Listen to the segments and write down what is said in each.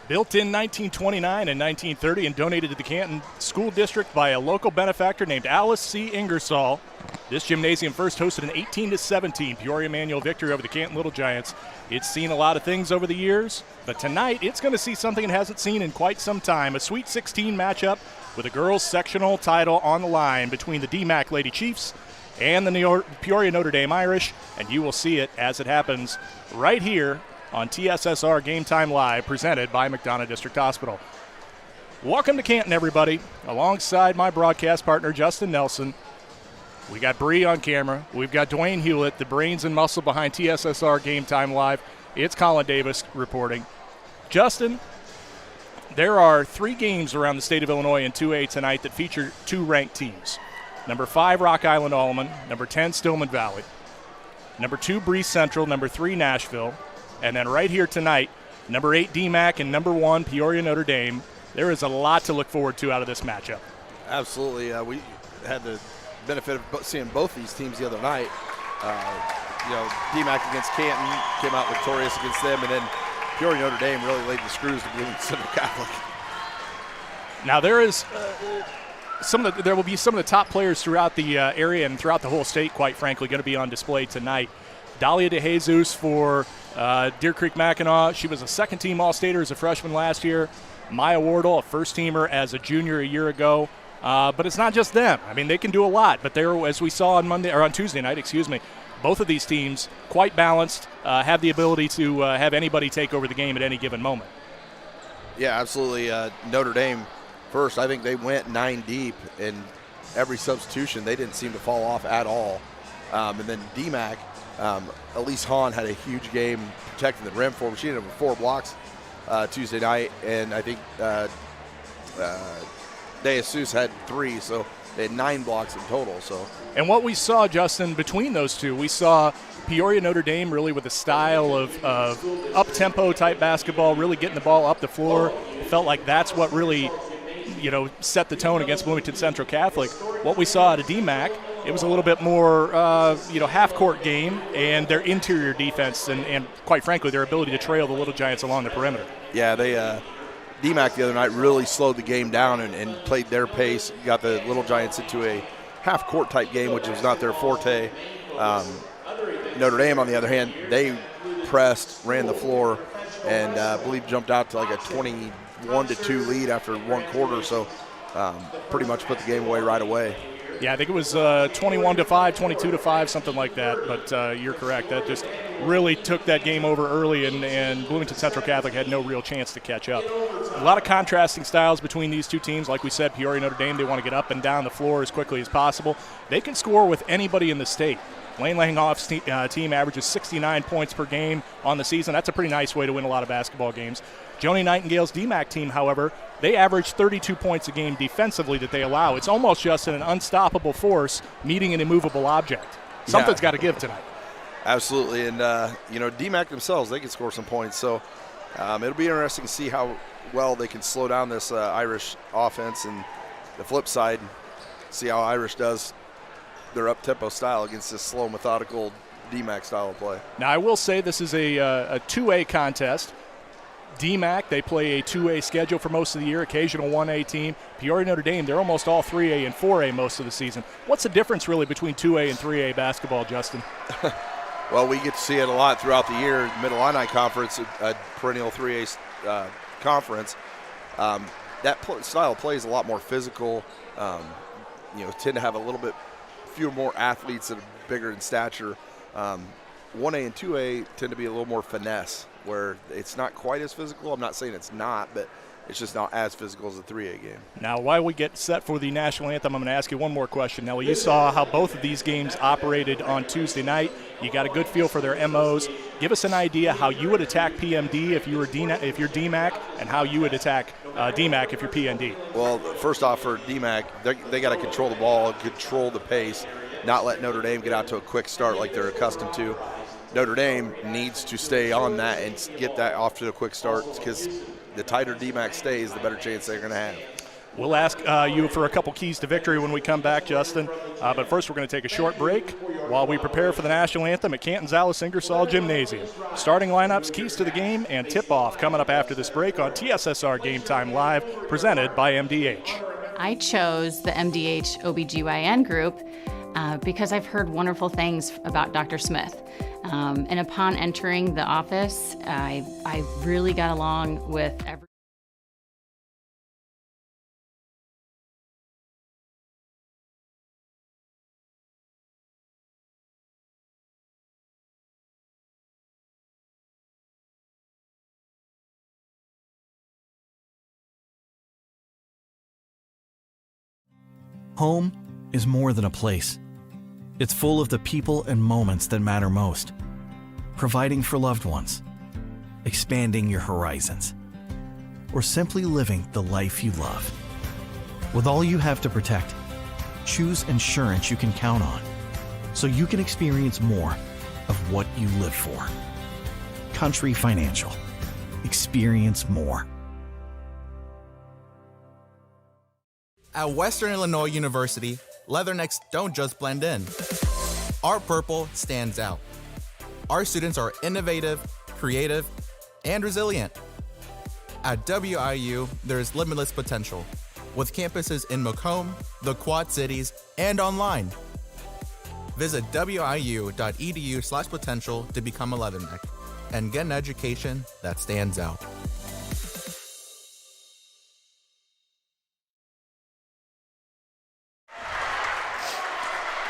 Built in 1929 and 1930 and donated to the Canton School District by a local benefactor named Alice C. Ingersoll. This gymnasium first hosted an 18-17 Peoria Manual victory over the Canton Little Giants. It's seen a lot of things over the years, but tonight it's going to see something it hasn't seen in quite some time, a Sweet 16 matchup with a girls' sectional title on the line between the DMAC Lady Chiefs and the Peoria Notre Dame Irish, and you will see it as it happens right here on TSSR Game Time Live, presented by McDonough District Hospital. Welcome to Canton, everybody. Alongside my broadcast partner, Justin Nelson, we got Bree on camera. We've got Dwayne Hulett, the brains and muscle behind TSSR Game Time Live. It's Colin Davis reporting. Justin, there are 3 games around the state of Illinois in 2A tonight that feature 2 ranked teams. Number 5, Rock Island Allman. Number 10, Stillman Valley. Number 2, Breese Central. Number 3, Nashville. And then right here tonight, number 8, DMAC, and number 1, Peoria Notre Dame. There is a lot to look forward to out of this matchup. Absolutely. We had the benefit of seeing both these teams the other night. DMAC against Canton came out victorious against them, and then Peoria Notre Dame really laid the screws to Bloomington Central Catholic. Now there is there will be some of the top players throughout the area and throughout the whole state, quite frankly, going to be on display tonight. Dahlia DeJesus for Deer Creek Mackinac. She was a second-team All-Stater as a freshman last year. Maya Wardle, a first-teamer as a junior a year ago. But it's not just them. I mean, they can do a lot. But they're, as we saw on Tuesday night, both of these teams quite balanced, have the ability to have anybody take over the game at any given moment. Yeah, absolutely. Notre Dame first, I think they went 9 deep in every substitution. They didn't seem to fall off at all. And then DMAC, Elise Hahn had a huge game protecting the rim for them. She ended up with 4 blocks Tuesday night, and I think DeJesus had 3, so they had 9 blocks in total. And what we saw, Justin, between those two, we saw Peoria Notre Dame really with a style of up-tempo type basketball, really getting the ball up the floor. Felt like that's what really, set the tone against Bloomington Central Catholic. What we saw out of DMAC, it was a little bit more, half-court game and their interior defense and, quite frankly, their ability to trail the Little Giants along the perimeter. Yeah, they DMAC the other night really slowed the game down and played their pace, got the Little Giants into a half-court type game, which was not their forte. Notre Dame, on the other hand, they pressed, ran the floor, and I believe jumped out to like a 21-2 lead after 1 quarter, so pretty much put the game away right away. Yeah, I think it was 21-5, 22-5, something like that. But you're correct. That just really took that game over early, and Bloomington Central Catholic had no real chance to catch up. A lot of contrasting styles between these two teams. Like we said, Peoria Notre Dame, they want to get up and down the floor as quickly as possible. They can score with anybody in the state. Lane Langhoff's team averages 69 points per game on the season. That's a pretty nice way to win a lot of basketball games. Joni Nightingale's DMAC team, however, they average 32 points a game defensively that they allow. It's almost just an unstoppable force meeting an immovable object. Something's got to give tonight. Absolutely, and DMAC themselves, they can score some points. So it'll be interesting to see how well they can slow down this Irish offense, and the flip side, see how Irish does their up-tempo style against this slow, methodical DMAC style of play. Now, I will say this is a 2A contest. DMAC, they play a 2A schedule for most of the year, occasional 1A team. Peoria Notre Dame, they're almost all 3A and 4A most of the season. What's the difference really between 2A and 3A basketball, Justin? Well, we get to see it a lot throughout the year. Mid-Illini Conference, a perennial 3A conference, that style of play is a lot more physical. Tend to have a little bit fewer more athletes that are bigger in stature. 1A and 2A tend to be a little more finesse, where it's not quite as physical. I'm not saying it's not, but it's just not as physical as a 3A game. Now, while we get set for the national anthem, I'm going to ask you one more question. Now, you saw how both of these games operated on Tuesday night. You got a good feel for their MOs. Give us an idea how you would attack PMD if you're DMAC, and how you would attack DMAC if you're PND. Well, first off, for DMAC, they got to control the ball, control the pace, not let Notre Dame get out to a quick start like they're accustomed to. Notre Dame needs to stay on that and get that off to a quick start, because the tighter DMAC stays, the better chance they're going to have. We'll ask you for a couple keys to victory when we come back, Justin. But first, we're going to take a short break while we prepare for the national anthem at Canton's Alice Ingersoll Gymnasium. Starting lineups, keys to the game, and tip-off coming up after this break on TSSR Game Time Live, presented by MDH. I chose the MDH OBGYN group because I've heard wonderful things about Dr. Smith. And upon entering the office, I really got along with everyone. Home is more than a place. It's full of the people and moments that matter most. Providing for loved ones, expanding your horizons, or simply living the life you love. With all you have to protect, choose insurance you can count on, so you can experience more of what you live for. Country Financial. Experience more. At Western Illinois University, leathernecks don't just blend in. Our purple stands out. Our students are innovative, creative, and resilient. At WIU, there is limitless potential, with campuses in Macomb, the Quad Cities, and online. Visit wiu.edu/potential to become a leatherneck and get an education that stands out.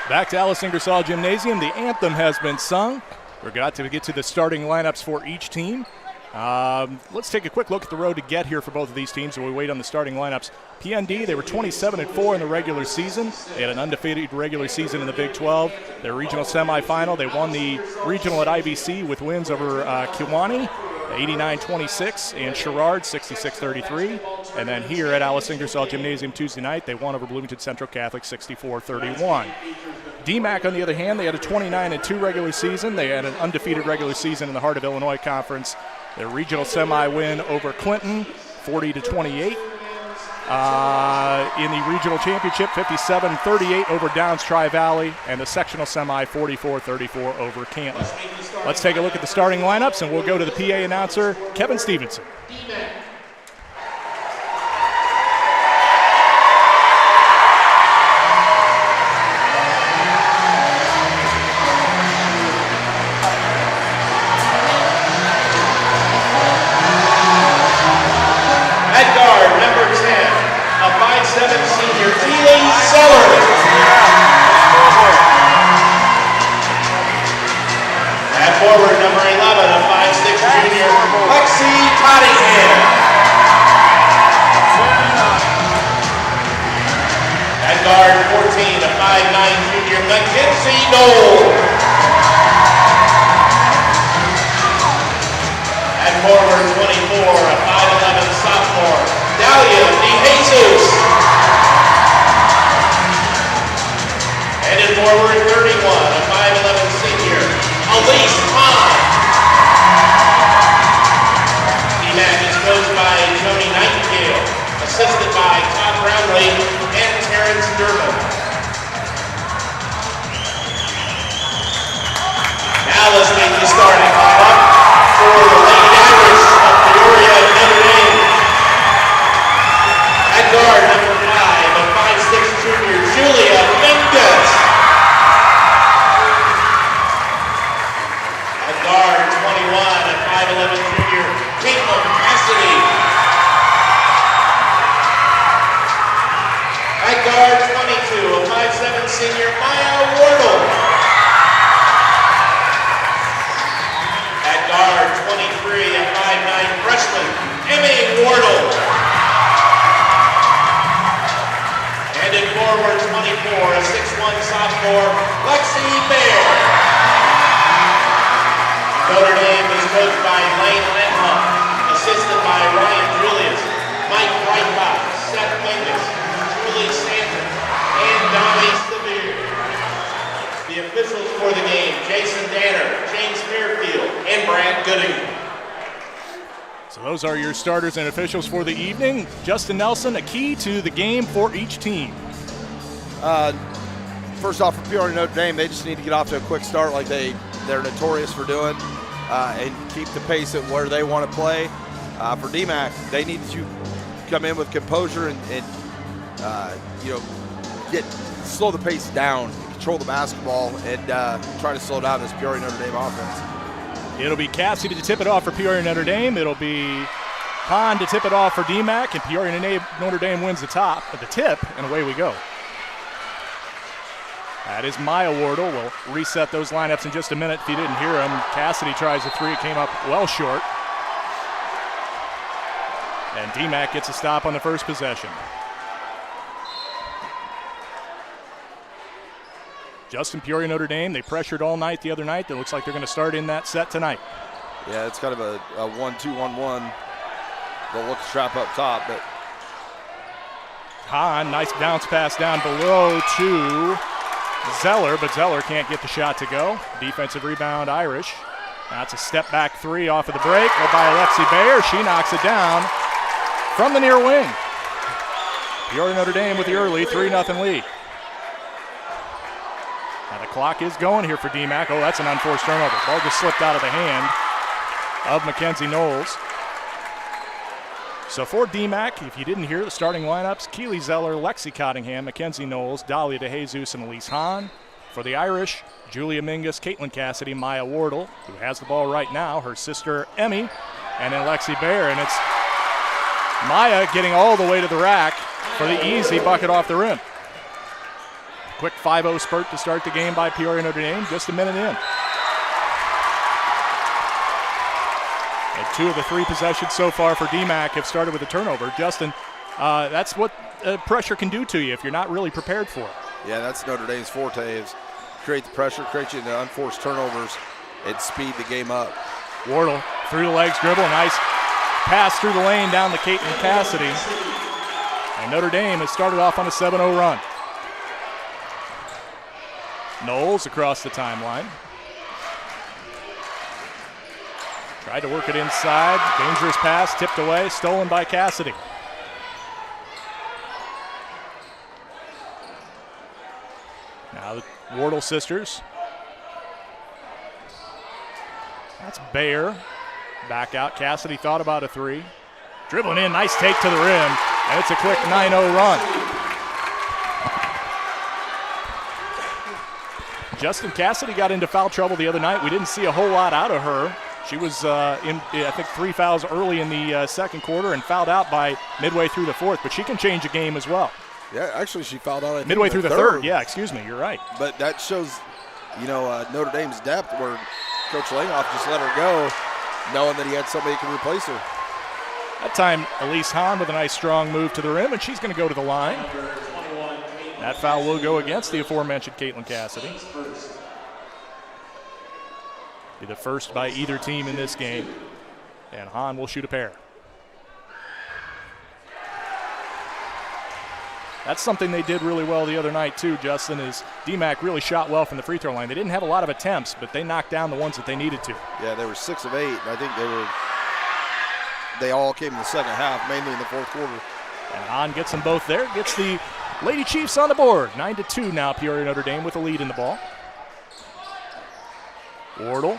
Back to Alice Ingersoll Gymnasium. The anthem has been sung. We're got to get to the starting lineups for each team. Let's take a quick look at the road to get here for both of these teams while we wait on the starting lineups. PND, they were 27-4 in the regular season. They had an undefeated regular season in the Big 12. Their regional semifinal, they won the regional at IBC with wins over Kewanee, 89-26, and Sherrard, 66-33. And then here at Alice Ingersoll Gymnasium Tuesday night, they won over Bloomington Central Catholic, 64-31. DMAC, on the other hand, they had a 29-2 regular season. They had an undefeated regular season in the Heart of Illinois Conference. Their regional semi-win over Clinton, 40-28. In the regional championship, 57-38 over Downs Tri-Valley, and the sectional semi, 44-34 over Canton. Let's take a look at the starting lineups, and we'll go to the PA announcer, Kevin Stevenson. Forward, number 11, a 5'6" junior, Lexi Tottingham. At guard, 14, a 5'9" junior, Mackenzie Knoll. At forward, 24, a 5'11" sophomore, Dalia DeJesus. And at forward, 31, a 5'11" senior, Elise Hahn. DMAC is coached by Joni Nightingale, assisted by Todd Brownlee and Terrence Durbin. Now let's make the starting lineup for the Lady Irish of Peoria and Notre Dame. At guard, number 5, a 5'6" junior, Julia Mingus. Guard 21, a 5'11" junior, Caitlin Cassidy. At guard 22, a 5'7" senior, Maya Wardle. At guard 23, a 5'9" freshman, Emmy Wardle. And at forward 24, a 6'1" sophomore, Lexi Bear. Notre Dame is coached by Lane Lenham, assisted by Ryan Julius, Mike Breitbach, Seth Mingus, Julie Stanton, and Donnie Severe. The officials for the game, Jason Danner, James Fairfield, and Brad Gooding. So those are your starters and officials for the evening. Justin Nelson, a key to the game for each team. First off, for Peoria Notre Dame, they just need to get off to a quick start like they're notorious for doing, and keep the pace at where they want to play. For DMAC, they need to come in with composure and slow the pace down, control the basketball, and try to slow down this Peoria Notre Dame offense. It'll be Cassidy to tip it off for Peoria Notre Dame. It'll be Hahn to tip it off for DMAC, and Peoria Notre Dame wins the tip, and away we go. That is Maya Wardle. We'll reset those lineups in just a minute if you didn't hear them. Cassidy tries a three. It came up well short. And DMAC gets a stop on the first possession. Justin, Peoria Notre Dame, they pressured all night the other night. It looks like they're going to start in that set tonight. Yeah, it's kind of a 1-2-1-1. They'll look to trap up top, but Hahn, nice bounce pass down below to Zeller, but Zeller can't get the shot to go. Defensive rebound, Irish. That's a step back three off of the break by Alexi Bayer. She knocks it down from the near wing. Peoria Notre Dame with the early 3-0 lead. Now the clock is going here for DMAC. Oh, that's an unforced turnover. Ball just slipped out of the hand of Mackenzie Knowles. So for DMAC, if you didn't hear the starting lineups, Keely Zeller, Lexi Cottingham, Mackenzie Knowles, Dahlia DeJesus, and Elise Hahn. For the Irish, Julia Mingus, Caitlin Cassidy, Maya Wardle, who has the ball right now, her sister Emmy, and then Lexi Bayer. And it's Maya getting all the way to the rack for the easy bucket off the rim. Quick 5-0 spurt to start the game by Peoria Notre Dame, just a minute in. And two of the three possessions so far for DMAC have started with a turnover. Justin, that's what pressure can do to you if you're not really prepared for it. Yeah, that's Notre Dame's forte, is create the pressure, create you the unforced turnovers, and speed the game up. Wardle through the legs, dribble, nice pass through the lane down to Caitlin Cassidy. And Notre Dame has started off on a 7-0 run. Knowles across the timeline. Tried to work it inside. Dangerous pass, tipped away, stolen by Cassidy. Now the Wardle sisters. That's Bayer. Back out. Cassidy thought about a three. Dribbling in, nice take to the rim, and it's a quick 9-0 run. Justin, Cassidy got into foul trouble the other night. We didn't see a whole lot out of her. She was in, I think, 3 fouls early in the second quarter and fouled out by midway through the fourth, but she can change a game as well. Yeah, actually she fouled out midway through the third. Yeah, excuse me, you're right. But that shows, Notre Dame's depth, where Coach Langhoff just let her go, knowing that he had somebody who could replace her. That time, Elise Hahn with a nice strong move to the rim, and she's going to go to the line. That foul will go against the aforementioned Caitlin Cassidy. Be the first by either team in this game, and Hahn will shoot a pair. That's something they did really well the other night too, Justin, is DMAC really shot well from the free throw line. They didn't have a lot of attempts, but they knocked down the ones that they needed to. Yeah, they were 6 of 8, and I think they all came in the second half, mainly in the fourth quarter. And Hahn gets them both there, gets the Lady Chiefs on the board. 9-2 now, Peoria Notre Dame with a lead in the ball. Wardle,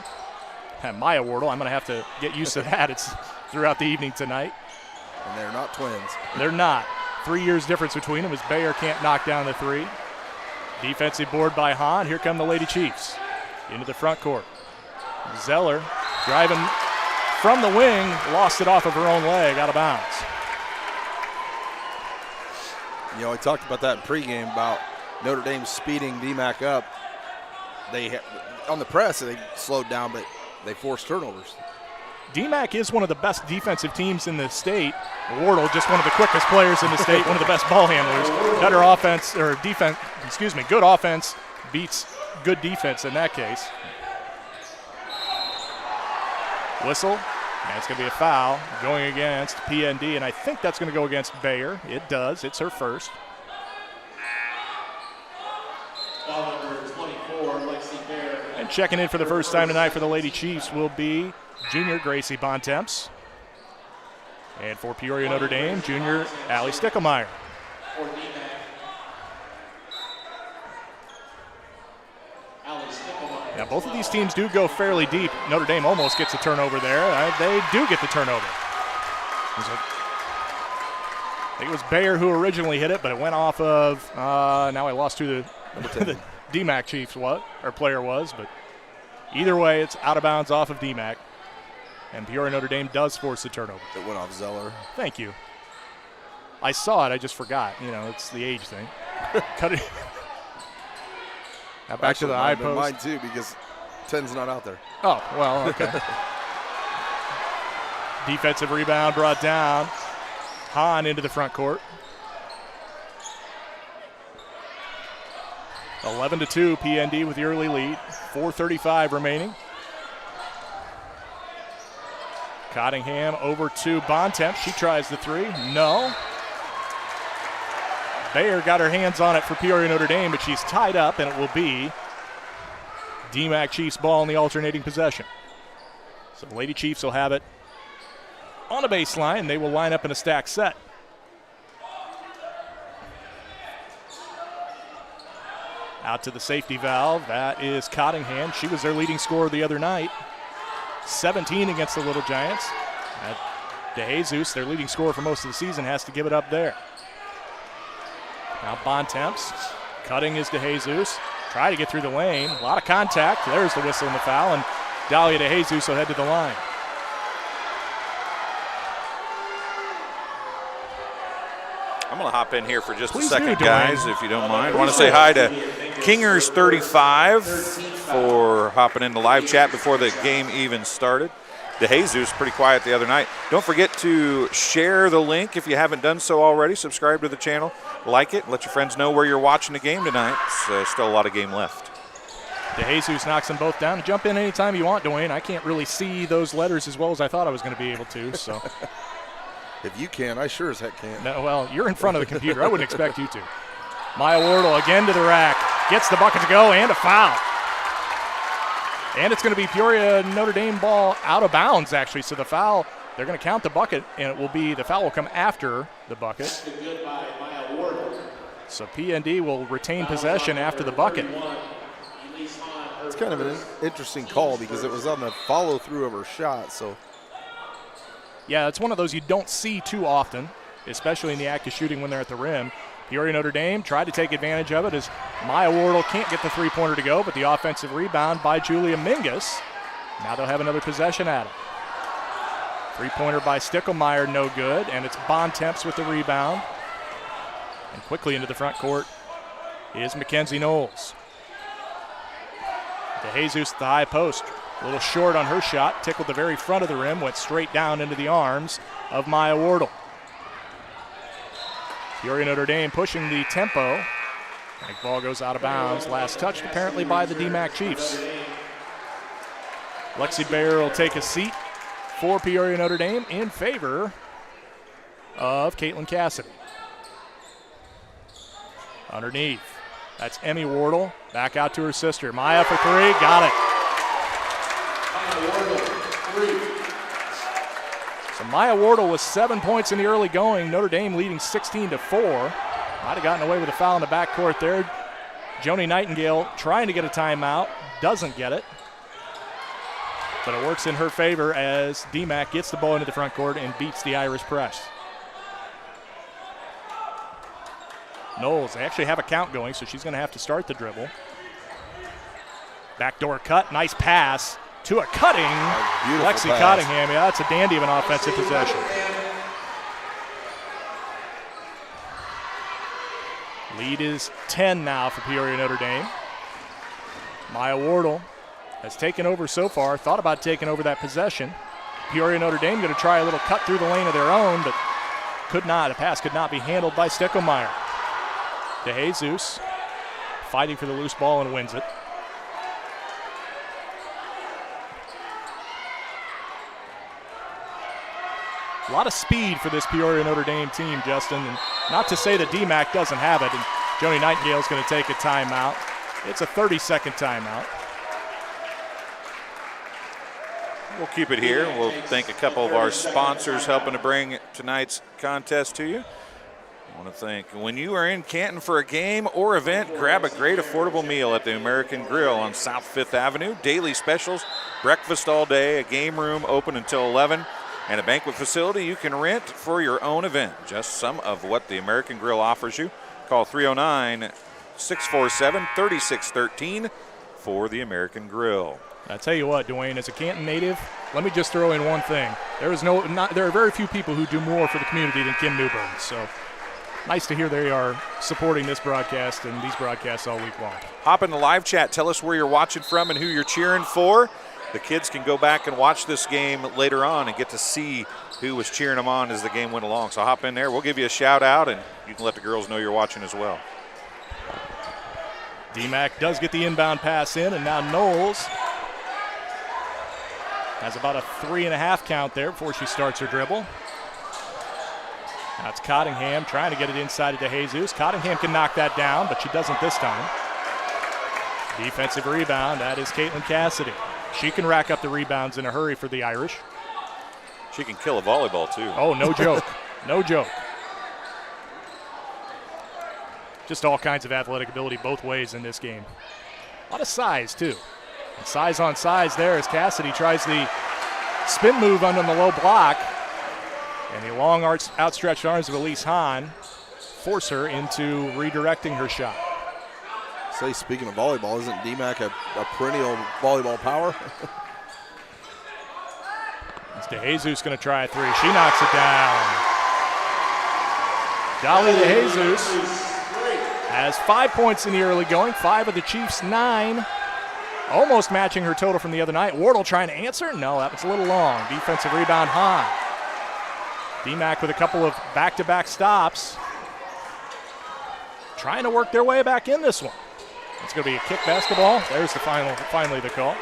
and Maya Wardle, I'm going to have to get used to that. It's throughout the evening tonight. And they're not twins. They're not. 3 years difference between them as Bayer can't knock down the three. Defensive board by Hahn. Here come the Lady Chiefs into the front court. Zeller driving from the wing, lost it off of her own leg, out of bounds. We talked about that in pregame about Notre Dame speeding DMAC up. On the press, they slowed down, but they forced turnovers. DMAC is one of the best defensive teams in the state. Wardle, just one of the quickest players in the state, one of the best ball handlers. Better offense, or defense, good offense beats good defense in that case. Whistle, and it's going to be a foul going against PND, and I think that's going to go against Bayer. It does. It's her first. Foul number 24, Lexi Bayer. And checking in for the first time tonight for the Lady Chiefs will be junior Gracie Bontemps. And for Peoria Notre Dame, junior Allie Stickelmeyer. Now, both of these teams do go fairly deep. Notre Dame almost gets a turnover there. They do get the turnover. I think it was Bayer who originally hit it, but it went off of, now I lost who the DMAC Chiefs player was, but either way, it's out of bounds off of DMAC. And Peoria Notre Dame does force the turnover. It went off Zeller. Thank you. I saw it, I just forgot. You know, it's the age thing. Cut it. Now back to the high post. Mine too, because 10's not out there. Oh, well, okay. Defensive rebound brought down. Hahn into the front court. 11-2, PND with the early lead. 4:35 remaining. Cottingham over to Bontemp. She tries the three. No. Bayer got her hands on it for Peoria Notre Dame, but she's tied up, and it will be DMAC Chiefs ball in the alternating possession. So the Lady Chiefs will have it on a baseline. They will line up in a stack set. Out to the safety valve. That is Cottingham. She was their leading scorer the other night. 17 against the Little Giants. DeJesus, their leading scorer for most of the season, has to give it up there. Now Bontemps. Cutting is DeJesus. Try to get through the lane. A lot of contact. There's the whistle and the foul, and Dahlia DeJesus will head to the line. I'm going to hop in here for just Please a second, do, guys, if you don't mind. I want to say hi to Kingers35 for hopping into live chat before the game even started. DeJesus, pretty quiet the other night. Don't forget to share the link if you haven't done so already. Subscribe to the channel, like it, let your friends know where you're watching the game tonight. It's still a lot of game left. DeJesus knocks them both down. Jump in anytime you want, Dwayne. I can't really see those letters as well as I thought I was going to be able to, so. If you can, I sure as heck can. No, well, you're in front of the computer. I wouldn't expect you to. Maya Wardle again to the rack. Gets the bucket to go and a foul. And it's going to be Peoria Notre Dame ball out of bounds, actually. So the foul, they're going to count the bucket, and the foul will come after the bucket. So PND will retain possession after the bucket. It's kind of an interesting call because it was on the follow-through of her shot, so. Yeah, it's one of those you don't see too often, especially in the act of shooting when they're at the rim. Peoria Notre Dame tried to take advantage of it as Maya Wardle can't get the three-pointer to go, but the offensive rebound by Julia Mingus. Now they'll have another possession at it. Three-pointer by Stickelmeyer, no good, and it's Bontemps with the rebound. And quickly into the front court is Mackenzie Knowles. DeJesus at the high post. A little short on her shot, tickled the very front of the rim, went straight down into the arms of Maya Wardle. Peoria Notre Dame pushing the tempo. And the ball goes out of bounds. Last touched apparently by the DMAC Chiefs. Lexi Bayer will take a seat for Peoria Notre Dame in favor of Caitlin Cassidy. Underneath, that's Emmy Wardle. Back out to her sister. Maya for three, got it. So Maya Wardle with 7 points in the early going. Notre Dame leading 16-4. Might have gotten away with a foul in the backcourt there. Joni Nightingale trying to get a timeout. Doesn't get it. But it works in her favor as DMAC gets the ball into the front court and beats the Irish press. Knowles, they actually have a count going, so she's going to have to start the dribble. Backdoor cut, nice pass to a cutting Lexi pass. Cottingham. Yeah, that's a dandy of an offensive possession. Lead is 10 now for Peoria Notre Dame. Maya Wardle has taken over so far, thought about taking over that possession. Peoria Notre Dame going to try a little cut through the lane of their own, but could not. The pass could not be handled by Stickelmeyer. DeJesus fighting for the loose ball and wins it. A lot of speed for this Peoria Notre Dame team, Justin. And not to say that DMAC doesn't have it. And Joni Nightingale's going to take a timeout. It's a 30-second timeout. we'll keep it here. We'll thank a couple of our sponsors helping to bring tonight's contest to you. I want to thank, when you are in Canton for a game or event, grab a great affordable meal at the American Grill on South 5th Avenue. Daily specials, breakfast all day, a game room open until 11, and a banquet facility you can rent for your own event. Just some of what the American Grill offers you. Call 309-647-3613 for the American Grill. I tell you what, Dwayne, as a Canton native, let me just throw in one thing. There are very few people who do more for the community than Kim Newburn. So nice to hear they are supporting this broadcast and these broadcasts all week long. Hop in the live chat. Tell us where you're watching from and who you're cheering for. The kids can go back and watch this game later on and get to see who was cheering them on as the game went along. So hop in there. We'll give you a shout out, and you can let the girls know you're watching as well. DMAC does get the inbound pass in, and now Knowles has about a 3.5 count there before she starts her dribble. Now it's Cottingham trying to get it inside to DeJesus. Cottingham can knock that down, but she doesn't this time. Defensive rebound, that is Caitlin Cassidy. She can rack up the rebounds in a hurry for the Irish. She can kill a volleyball, too. Oh, no joke. No joke. Just all kinds of athletic ability both ways in this game. A lot of size, too. And size on size there as Cassidy tries the spin move under the low block. And the long outstretched arms of Elise Hahn force her into redirecting her shot. Say, speaking of volleyball, isn't DMAC a perennial volleyball power? It's DeJesus going to try a three. She knocks it down. Dolly DeJesus has 5 points in the early going, 5 of the Chiefs' 9. Almost matching her total from the other night. Wardle trying to answer. No, that was a little long. Defensive rebound, Hahn. DMAC with a couple of back-to-back stops. Trying to work their way back in this one. It's going to be a kick basketball. There's the finally the call.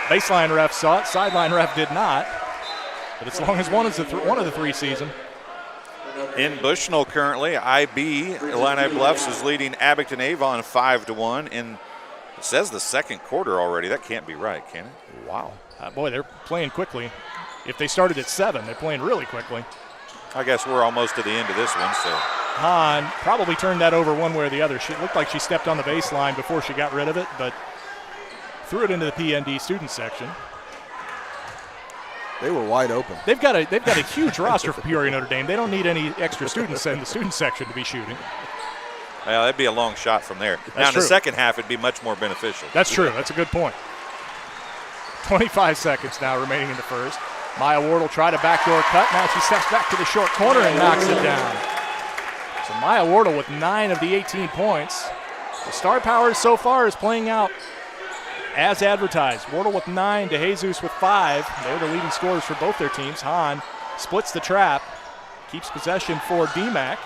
Baseline ref saw it. Sideline ref did not. But as long as one of the three season. In Bushnell currently, IB, Illini Bluffs is leading Abington Avon 5-1. In, it says the second quarter already. That can't be right, can it? Wow. Boy, they're playing quickly. If they started at 7, they're playing really quickly. I guess we're almost to the end of this one, so. Hahn probably turned that over one way or the other. She looked like she stepped on the baseline before she got rid of it, but threw it into the PND student section. They were wide open. They've got a huge roster for Peoria Notre Dame. They don't need any extra students in the student section to be shooting. Well, that'd be a long shot from there. That's now in true. the second half, it'd be much more beneficial. That's true. That's a good point. 25 seconds now remaining in the first. Maya Wardle tried a backdoor cut. Now she steps back to the short corner and knocks it down. So Maya Wardle with 9 of the 18 points. The star power so far is playing out as advertised. Wardle with 9, DeJesus with 5. They're the leading scorers for both their teams. Hahn splits the trap, keeps possession for DMAC.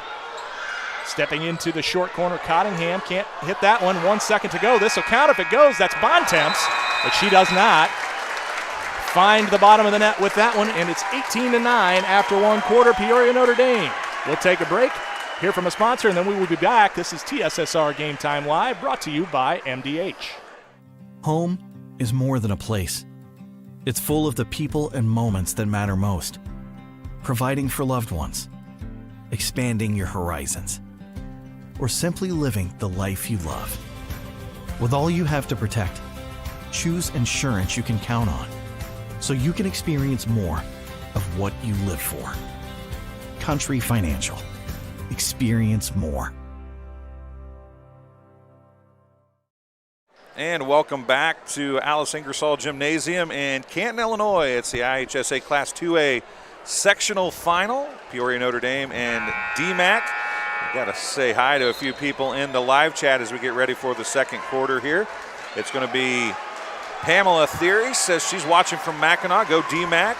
Stepping into the short corner, Cottingham can't hit that one. 1 second to go. This will count if it goes. That's Bontemps, but she does not find the bottom of the net with that one, and it's 18-9 after 1 quarter. Peoria Notre Dame. We'll take a break, hear from a sponsor, and then we will be back. This is TSSR Game Time Live, brought to you by MDH. Home is more than a place. It's full of the people and moments that matter most. Providing for loved ones, expanding your horizons, or simply living the life you love. With all you have to protect, choose insurance you can count on, so you can experience more of what you live for. Country Financial. Experience more. And welcome back to Alice Ingersoll Gymnasium in Canton, Illinois. It's the IHSA Class 2A sectional final. Peoria Notre Dame and DMAC. We've got to say hi to a few people in the live chat as we get ready for the second quarter here. It's going to be Pamela Theory, says she's watching from Mackinac. Go DMAC.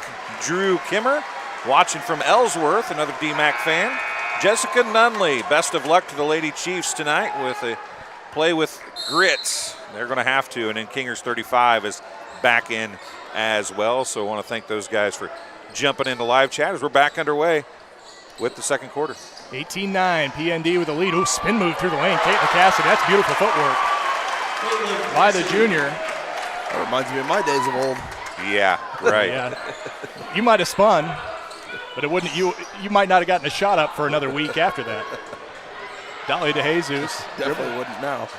Drew Kimmer watching from Ellsworth, another DMAC fan. Jessica Nunley, best of luck to the Lady Chiefs tonight with a play with grits. They're going to have to, and then Kingers 35 is back in as well. So I want to thank those guys for jumping into live chat as we're back underway with the second quarter. 18-9, PND with a lead. Ooh, spin move through the lane. Caitlin Cassidy, that's beautiful footwork by the junior. That reminds me of my days of old. Yeah, right. Yeah. You might have spun, but it wouldn't. You might not have gotten a shot up for another week after that. Dolly DeJesus. Definitely wouldn't now.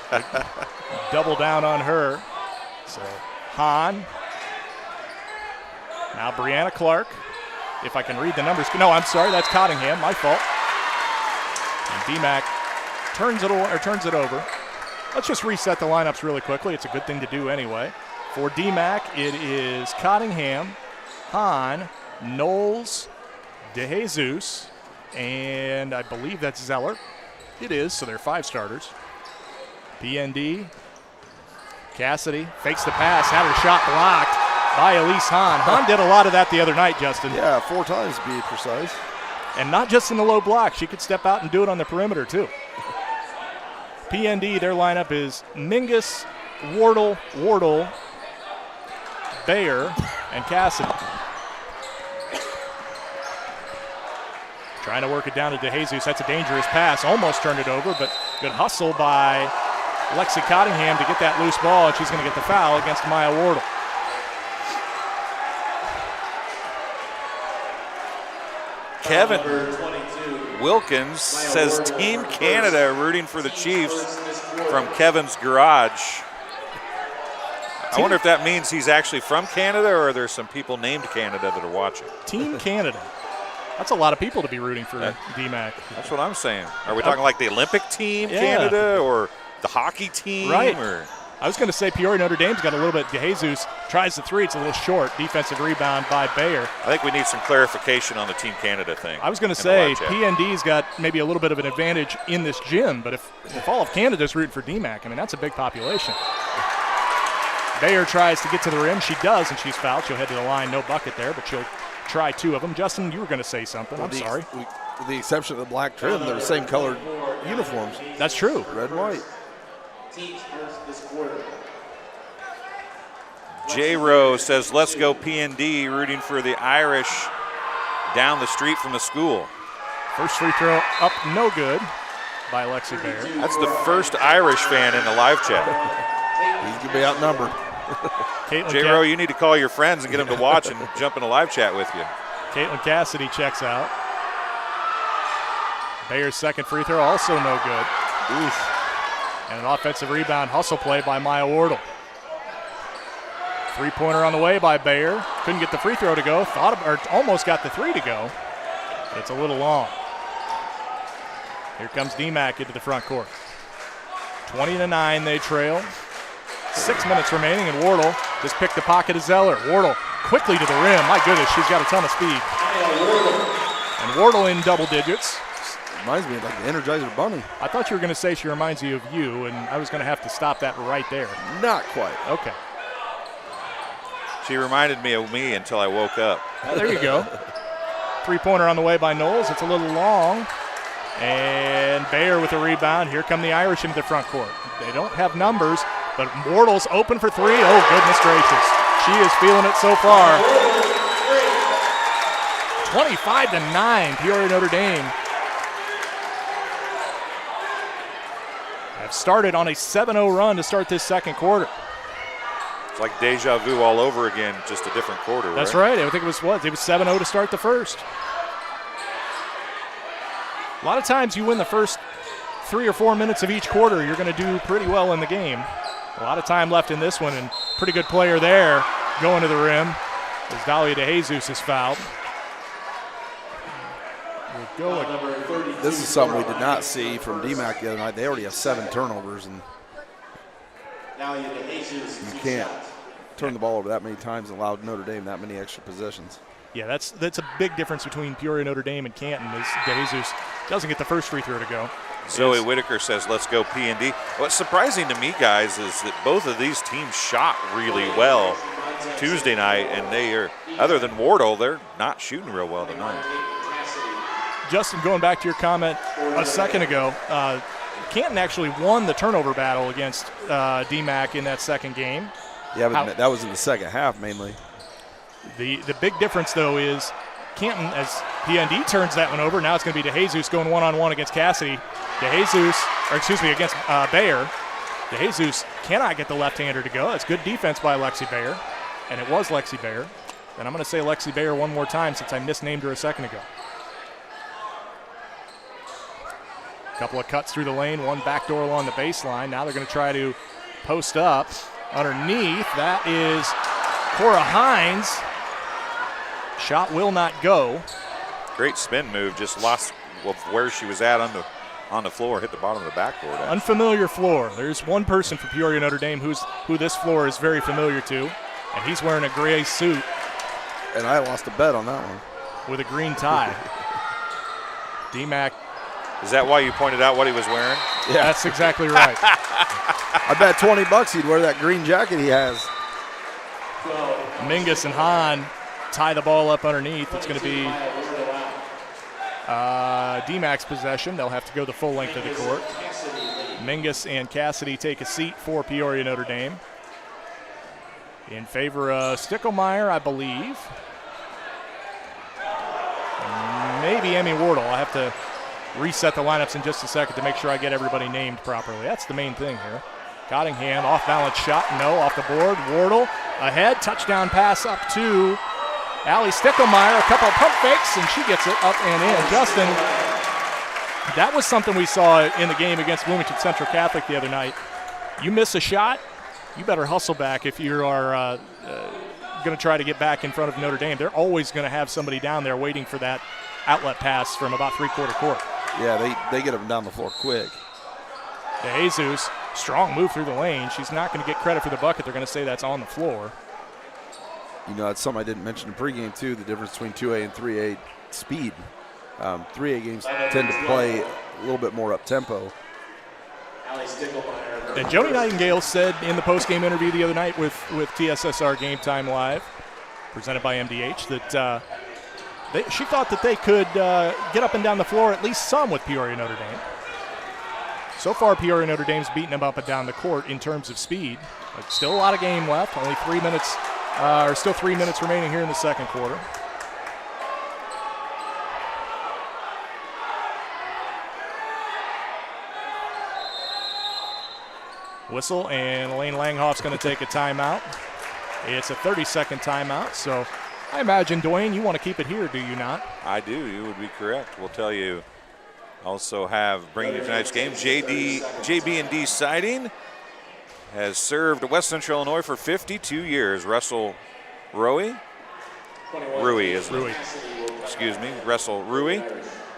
Double down on her. So Hahn. Now Brianna Clark. If I can read the numbers. No, I'm sorry. That's Cottingham. My fault. And DMAC turns it over. Let's just reset the lineups really quickly. It's a good thing to do anyway. For DMAC, it is Cottingham, Hahn, Knowles, DeJesus, and I believe that's Zeller. It is, so they're 5 starters. PND, Cassidy fakes the pass, had her shot blocked by Elise Hahn. Hahn did a lot of that the other night, Justin. Yeah, 4 times to be precise. And not just in the low block. She could step out and do it on the perimeter, too. PND, their lineup is Mingus, Wardle, Bayer, and Cassidy. Trying to work it down to DeJesus. That's a dangerous pass. Almost turned it over, but good hustle by Lexi Cottingham to get that loose ball, and she's going to get the foul against Maya Wardle. Kevin Wilkins says Team Canada rooting for the Chiefs from Kevin's garage. I wonder if that means he's actually from Canada or are there some people named Canada that are watching? Team Canada. That's a lot of people to be rooting for DMAC. That's what I'm saying. Are we talking like the Olympic team, Canada, or the hockey team? Right. Or? I was going to say Peoria Notre Dame's got a little bit. DeJesus tries the 3. It's a little short. Defensive rebound by Bayer. I think we need some clarification on the Team Canada thing. I was going to say PND's got maybe a little bit of an advantage in this gym, but if all of Canada's rooting for DMAC, I mean, that's a big population. Bayer tries to get to the rim. She does, and she's fouled. She'll head to the line. No bucket there, but she'll try 2 of them. Justin, you were going to say something. I'm sorry. With the exception of the black trim, they're the same colored uniforms. That's true. Red and white. J. Rowe says, let's go PND, rooting for the Irish down the street from the school. First free throw up, no good by Lexi Bayer. That's the first Irish fan in the live chat. He's going to be outnumbered. J. Rowe, you need to call your friends and get them to watch and jump in a live chat with you. Caitlin Cassidy checks out. Bayer's second free throw also no good. Oof. And an offensive rebound hustle play by Maya Wardle. Three-pointer on the way by Bayer. Couldn't get the free throw to go. Almost got the 3 to go. But it's a little long. Here comes DMAC into the front court. 20-9 they trail. 6 minutes remaining, and Wardle just picked the pocket of Zeller. Wardle quickly to the rim. My goodness, she's got a ton of speed. And Wardle in double digits. Reminds me of like the Energizer Bunny. I thought you were going to say she reminds you of you, and I was going to have to stop that right there. Not quite. Okay. She reminded me of me until I woke up. There you go. Three-pointer on the way by Knowles. It's a little long. And Bayer with a rebound. Here come the Irish into the front court. They don't have numbers, but Wardle's open for 3. Oh, goodness gracious. She is feeling it so far. 25-9, Peoria Notre Dame have started on a 7-0 run to start this second quarter. It's like deja vu all over again, just a different quarter. That's right. I think it was 7-0 to start the first. A lot of times you win the first 3 or 4 minutes of each quarter, you're going to do pretty well in the game. A lot of time left in this one, and pretty good player there going to the rim as Dolly DeJesus is fouled. This is something we did not see from DMAC the other night. They already have 7 turnovers, and you can't turn the ball over that many times and allow Notre Dame that many extra possessions. Yeah, that's a big difference between Peoria Notre Dame and Canton. As DeJesus doesn't get the first free throw to go. Zoe Whitaker says, let's go P&D. What's surprising to me, guys, is that both of these teams shot really well Tuesday night, and they are, other than Wardle, they're not shooting real well tonight. Justin, going back to your comment a second ago, Canton actually won the turnover battle against DMAC in that second game. Yeah, but that was in the second half mainly. The big difference, though, is Canton, as PND turns that one over, now it's going to be DeJesus going one-on-one against Cassidy. Against Bayer. DeJesus cannot get the left-hander to go. That's good defense by Lexi Bayer, and it was Lexi Bayer. And I'm going to say Lexi Bayer one more time since I misnamed her a second ago. Couple of cuts through the lane, one backdoor along the baseline. Now they're going to try to post up underneath. That is Cora Hines. Shot will not go. Great spin move, just lost where she was at on the floor, hit the bottom of the backboard. Unfamiliar floor. There's one person for Peoria Notre Dame who this floor is very familiar to, and he's wearing a gray suit. And I lost a bet on that one. With a green tie. DMAC. Is that why you pointed out what he was wearing? Yeah. That's exactly right. I bet $20 he'd wear that green jacket he has. Mingus and Hahn tie the ball up underneath. It's going to be DMAC's possession. They'll have to go the full length of the court. Mingus and Cassidy take a seat for Peoria Notre Dame. In favor of Stickelmeyer, I believe. Maybe Emmy Wardle. I'll have to reset the lineups in just a second to make sure I get everybody named properly. That's the main thing here. Cottingham, off-balance shot, no, off the board. Wardle ahead, touchdown pass up to Allie Stickelmeyer. A couple of pump fakes, and she gets it up and in. Justin, that was something we saw in the game against Bloomington Central Catholic the other night. You miss a shot, you better hustle back if you are going to try to get back in front of Notre Dame. They're always going to have somebody down there waiting for that outlet pass from about three-quarter court. Yeah, they get them down the floor quick. DeJesus, strong move through the lane. She's not going to get credit for the bucket. They're going to say that's on the floor. You know, that's something I didn't mention in pregame, too, the difference between 2A and 3A speed. 3A games tend to play a little bit more up-tempo. And Joni Nightingale said in the post-game interview the other night with TSSR Game Time Live, presented by MDH, that she thought that they could get up and down the floor at least some with Peoria Notre Dame. So far, Peoria Notre Dame's beaten them up and down the court in terms of speed. But still a lot of game left. Only 3 minutes, still 3 minutes remaining here in the second quarter. Whistle, and Elaine Langhoff's going to take a timeout. It's a 30-second timeout, so I imagine, Dwayne, you want to keep it here, do you not? I do. You would be correct. We'll tell you. Also have, bringing you tonight's game, JB&D Siding has served West Central Illinois for 52 years. Russell Russell Rui.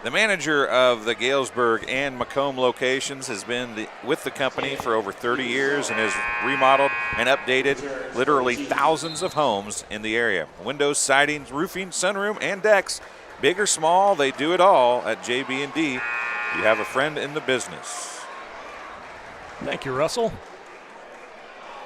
The manager of the Galesburg and Macomb locations has been with the company for over 30 years and has remodeled and updated literally thousands of homes in the area. Windows, sidings, roofing, sunroom, and decks. Big or small, they do it all at JB&D. You have a friend in the business. Thank you, Russell.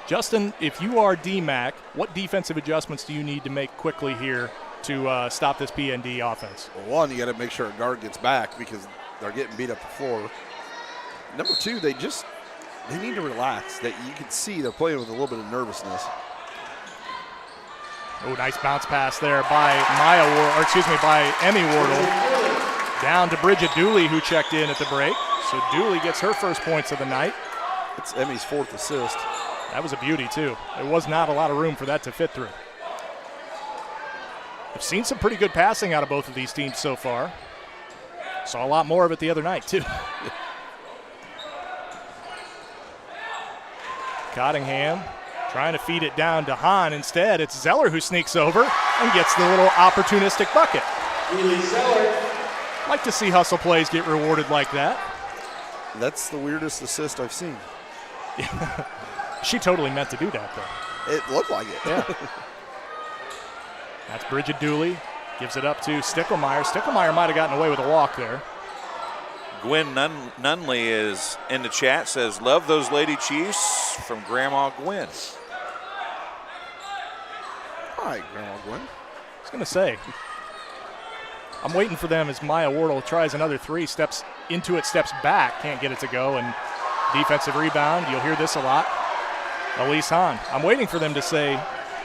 Justin, if you are DMAC, what defensive adjustments do you need to make quickly here to stop this PND offense? Well, one, you got to make sure a guard gets back because they're getting beat up the floor. Number two, they need to relax. That you can see they're playing with a little bit of nervousness. Oh, nice bounce pass there by by Emmy Wardle. Down to Bridget Dooley, who checked in at the break. So Dooley gets her first points of the night. It's Emmy's fourth assist. That was a beauty, too. There was not a lot of room for that to fit through. I've seen some pretty good passing out of both of these teams so far. Saw a lot more of it the other night, too. Cottingham trying to feed it down to Hahn. Instead, it's Zeller who sneaks over and gets the little opportunistic bucket. Like to see hustle plays get rewarded like that. That's the weirdest assist I've seen. She totally meant to do that, though. It looked like it. Yeah. That's Bridget Dooley. Gives it up to Stickelmeyer. Stickelmeyer might have gotten away with a walk there. Gwen Nunley is in the chat, says, love those Lady Chiefs from Grandma Gwen. Hi, Grandma Gwen. I was going to say, I'm waiting for them as Maya Wardle tries another three, steps into it, steps back, can't get it to go, and defensive rebound. You'll hear this a lot. Elise Hahn. I'm waiting for them to say,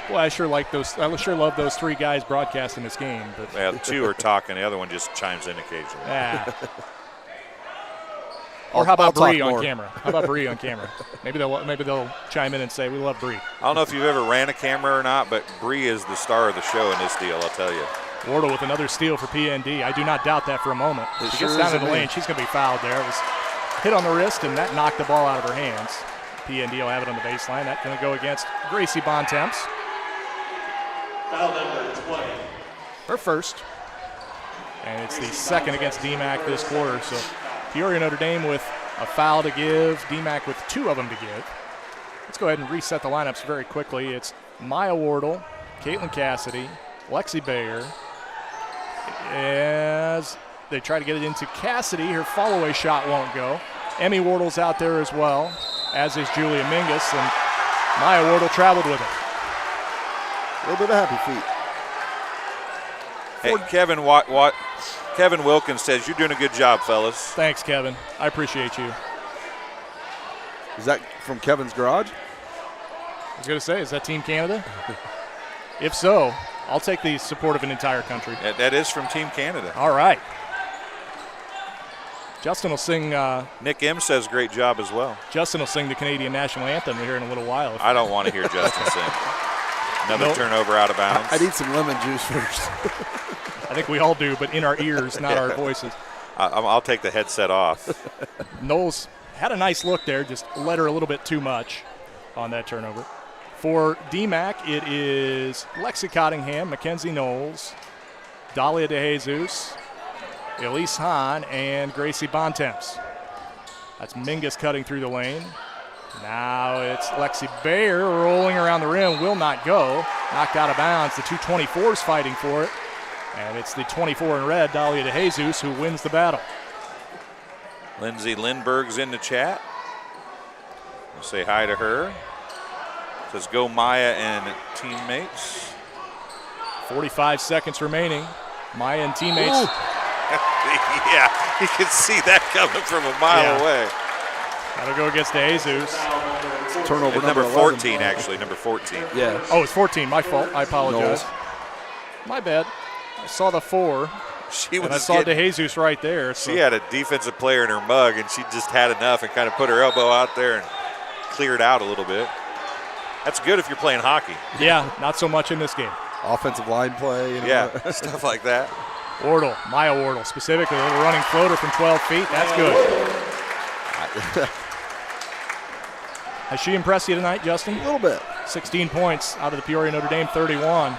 boy, I sure love those three guys broadcasting this game. But yeah, two are talking, the other one just chimes in occasionally. Yeah. Or how about I'll Bree talk on more. camera? How about Bree on camera? Maybe they'll chime in and say we love Bree. I don't know if you've ever ran a camera or not, but Bree is the star of the show in this deal, I'll tell you. Wardle with another steal for PND. I do not doubt that for a moment. It She sure gets down is in the to me. lane. She's going to be fouled there. It was hit on the wrist, and that knocked the ball out of her hands. PND will have it on the baseline. That's going to go against Gracie Bontemps. Foul number 20. Her first. And it's the second against DMAC this quarter. So Peoria Notre Dame with a foul to give. DMAC with 2 of them to give. Let's go ahead and reset the lineups very quickly. It's Maya Wardle, Caitlin Cassidy, Lexi Bayer. As they try to get it into Cassidy, her fall-away shot won't go. Emmy Wardle's out there as well, as is Julia Mingus, and Maya Wardle traveled with it. A little bit of happy feet. Hey, Kevin Wilkins says, you're doing a good job, fellas. Thanks, Kevin. I appreciate you. Is that from Kevin's garage? I was going to say, is that Team Canada? If so, I'll take the support of an entire country. That is from Team Canada. All right. Justin will sing. Nick M says great job as well. Justin will sing the Canadian national anthem here in a little while. I don't want to hear Justin sing. Another turnover out of bounds. I need some lemon juice first. I think we all do, but in our ears, not our voices. I'll take the headset off. Knowles had a nice look there, just led her a little bit too much on that turnover. For DMAC, it is Lexi Cottingham, Mackenzie Knowles, Dahlia DeJesus, Elise Hahn, and Gracie Bontemps. That's Mingus cutting through the lane. Now it's Lexi Bayer rolling around the rim, will not go. Knocked out of bounds. The 224s fighting for it. And it's the 24 in red, Dahlia DeJesus, who wins the battle. Lindsay Lindberg's in the chat. We'll say hi to her. Says go Maya and teammates. 45 seconds remaining. Maya and teammates. Yeah, you can see that coming from a mile away. That'll go against DeJesus. Turnover Number 11. 14, actually, number 14. Yeah. Oh, it's 14. My fault. I apologize. Knowles. My bad. I saw the 4, and I saw DeJesus right there. So. She had a defensive player in her mug, and she just had enough and kind of put her elbow out there and cleared out a little bit. That's good if you're playing hockey. Yeah, not so much in this game. Offensive line play. Yeah, stuff like that. Wardle, Maya Wardle specifically, a little running floater from 12 feet. That's good. Has she impressed you tonight, Justin? A little bit. 16 points out of the Peoria Notre Dame 31.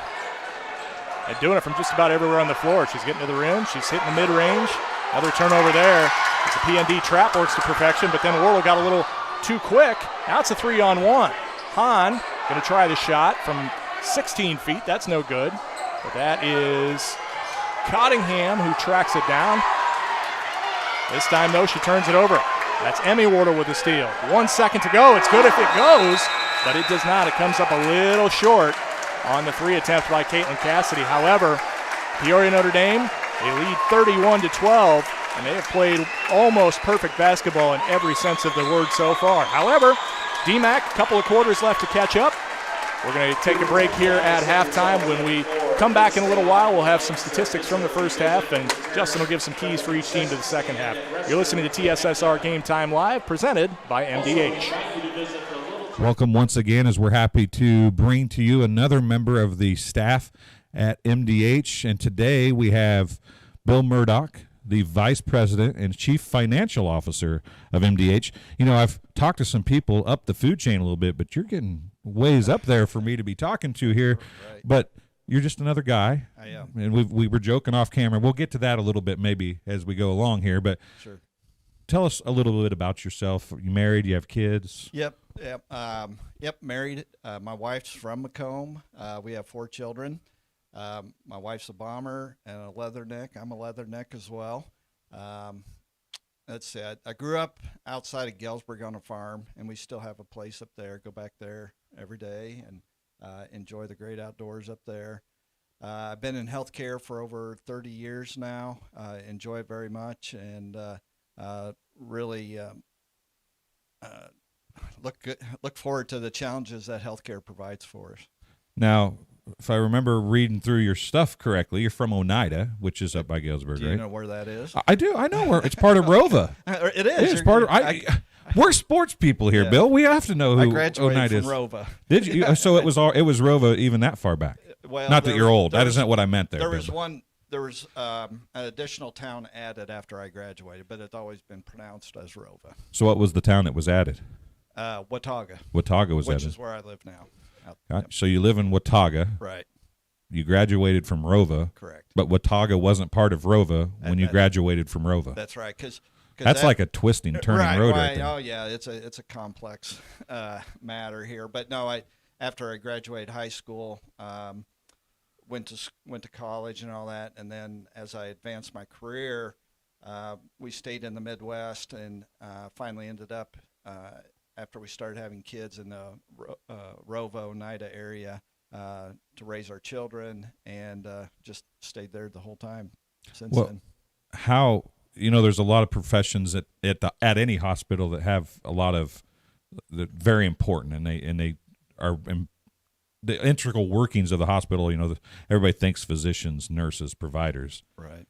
And doing it from just about everywhere on the floor. She's getting to the rim. She's hitting the mid-range. Another turnover there. It's a PND trap works to perfection, but then Wardle got a little too quick. Now it's a 3-on-1. Hahn going to try the shot from 16 feet. That's no good. But that is Cottingham who tracks it down. This time, though, she turns it over. That's Emmy Wardle with the steal. 1 second to go. It's good if it goes, but it does not. It comes up a little short on the 3 attempt by Caitlin Cassidy. However, Peoria Notre Dame, they lead 31-12, and they have played almost perfect basketball in every sense of the word so far. However, DMAC, a couple of quarters left to catch up. We're going to take a break here at halftime. When we come back in a little while, we'll have some statistics from the first half, and Justin will give some keys for each team to the second half. You're listening to TSSR Game Time Live, presented by MDH. Welcome once again, as we're happy to bring to you another member of the staff at MDH. And today we have Bill Murdoch, the Vice President and Chief Financial Officer of MDH. You know, I've talked to some people up the food chain a little bit, but you're getting ways up there for me to be talking to here. Right. But you're just another guy. I am. And we were joking off camera. We'll get to that a little bit maybe as we go along here. But sure. Tell us a little bit about yourself. Are you married? You have kids? Yep, married. My wife's from Macomb. We have 4 children. My wife's a bomber and a leatherneck. I'm a leatherneck as well. That's it. I grew up outside of Galesburg on a farm, and we still have a place up there. Go back there every day and enjoy the great outdoors up there. I've been in healthcare for over 30 years now. Enjoy it very much, and really look forward to the challenges that healthcare provides for us. Now, if I remember reading through your stuff correctly, you're from Oneida, which is up by Galesburg, Do you right? know where that is? I do. I know where it's part of Rova. It is. It's part of. We're sports people here, Yeah. Bill. We have to know who I graduated Oneida from is. Rova. Did you? So it was Rova even that far back. Well, Not that you're old. That was- isn't what I meant there. There Bill. was an additional town added after I graduated, but it's always been pronounced as Rova. So what was the town that was added? Watauga, Watauga was which added. is where I live now. Right. So you live in Watauga. Right. You graduated from Rova. Correct. But Watauga wasn't part of Rova when you graduated from Rova. That's right. Because that's like a twisting, turning road right there. Oh yeah, it's a complex matter here. But no, after I graduated high school, went to college and all that, and then as I advanced my career, we stayed in the Midwest and finally ended up after we started having kids in the Rova, Oneida area to raise our children, and just stayed there the whole time since then. How, there's a lot of professions at any hospital that have a lot of very important, and they are the integral workings of the hospital. Everybody thinks physicians, nurses, providers, right?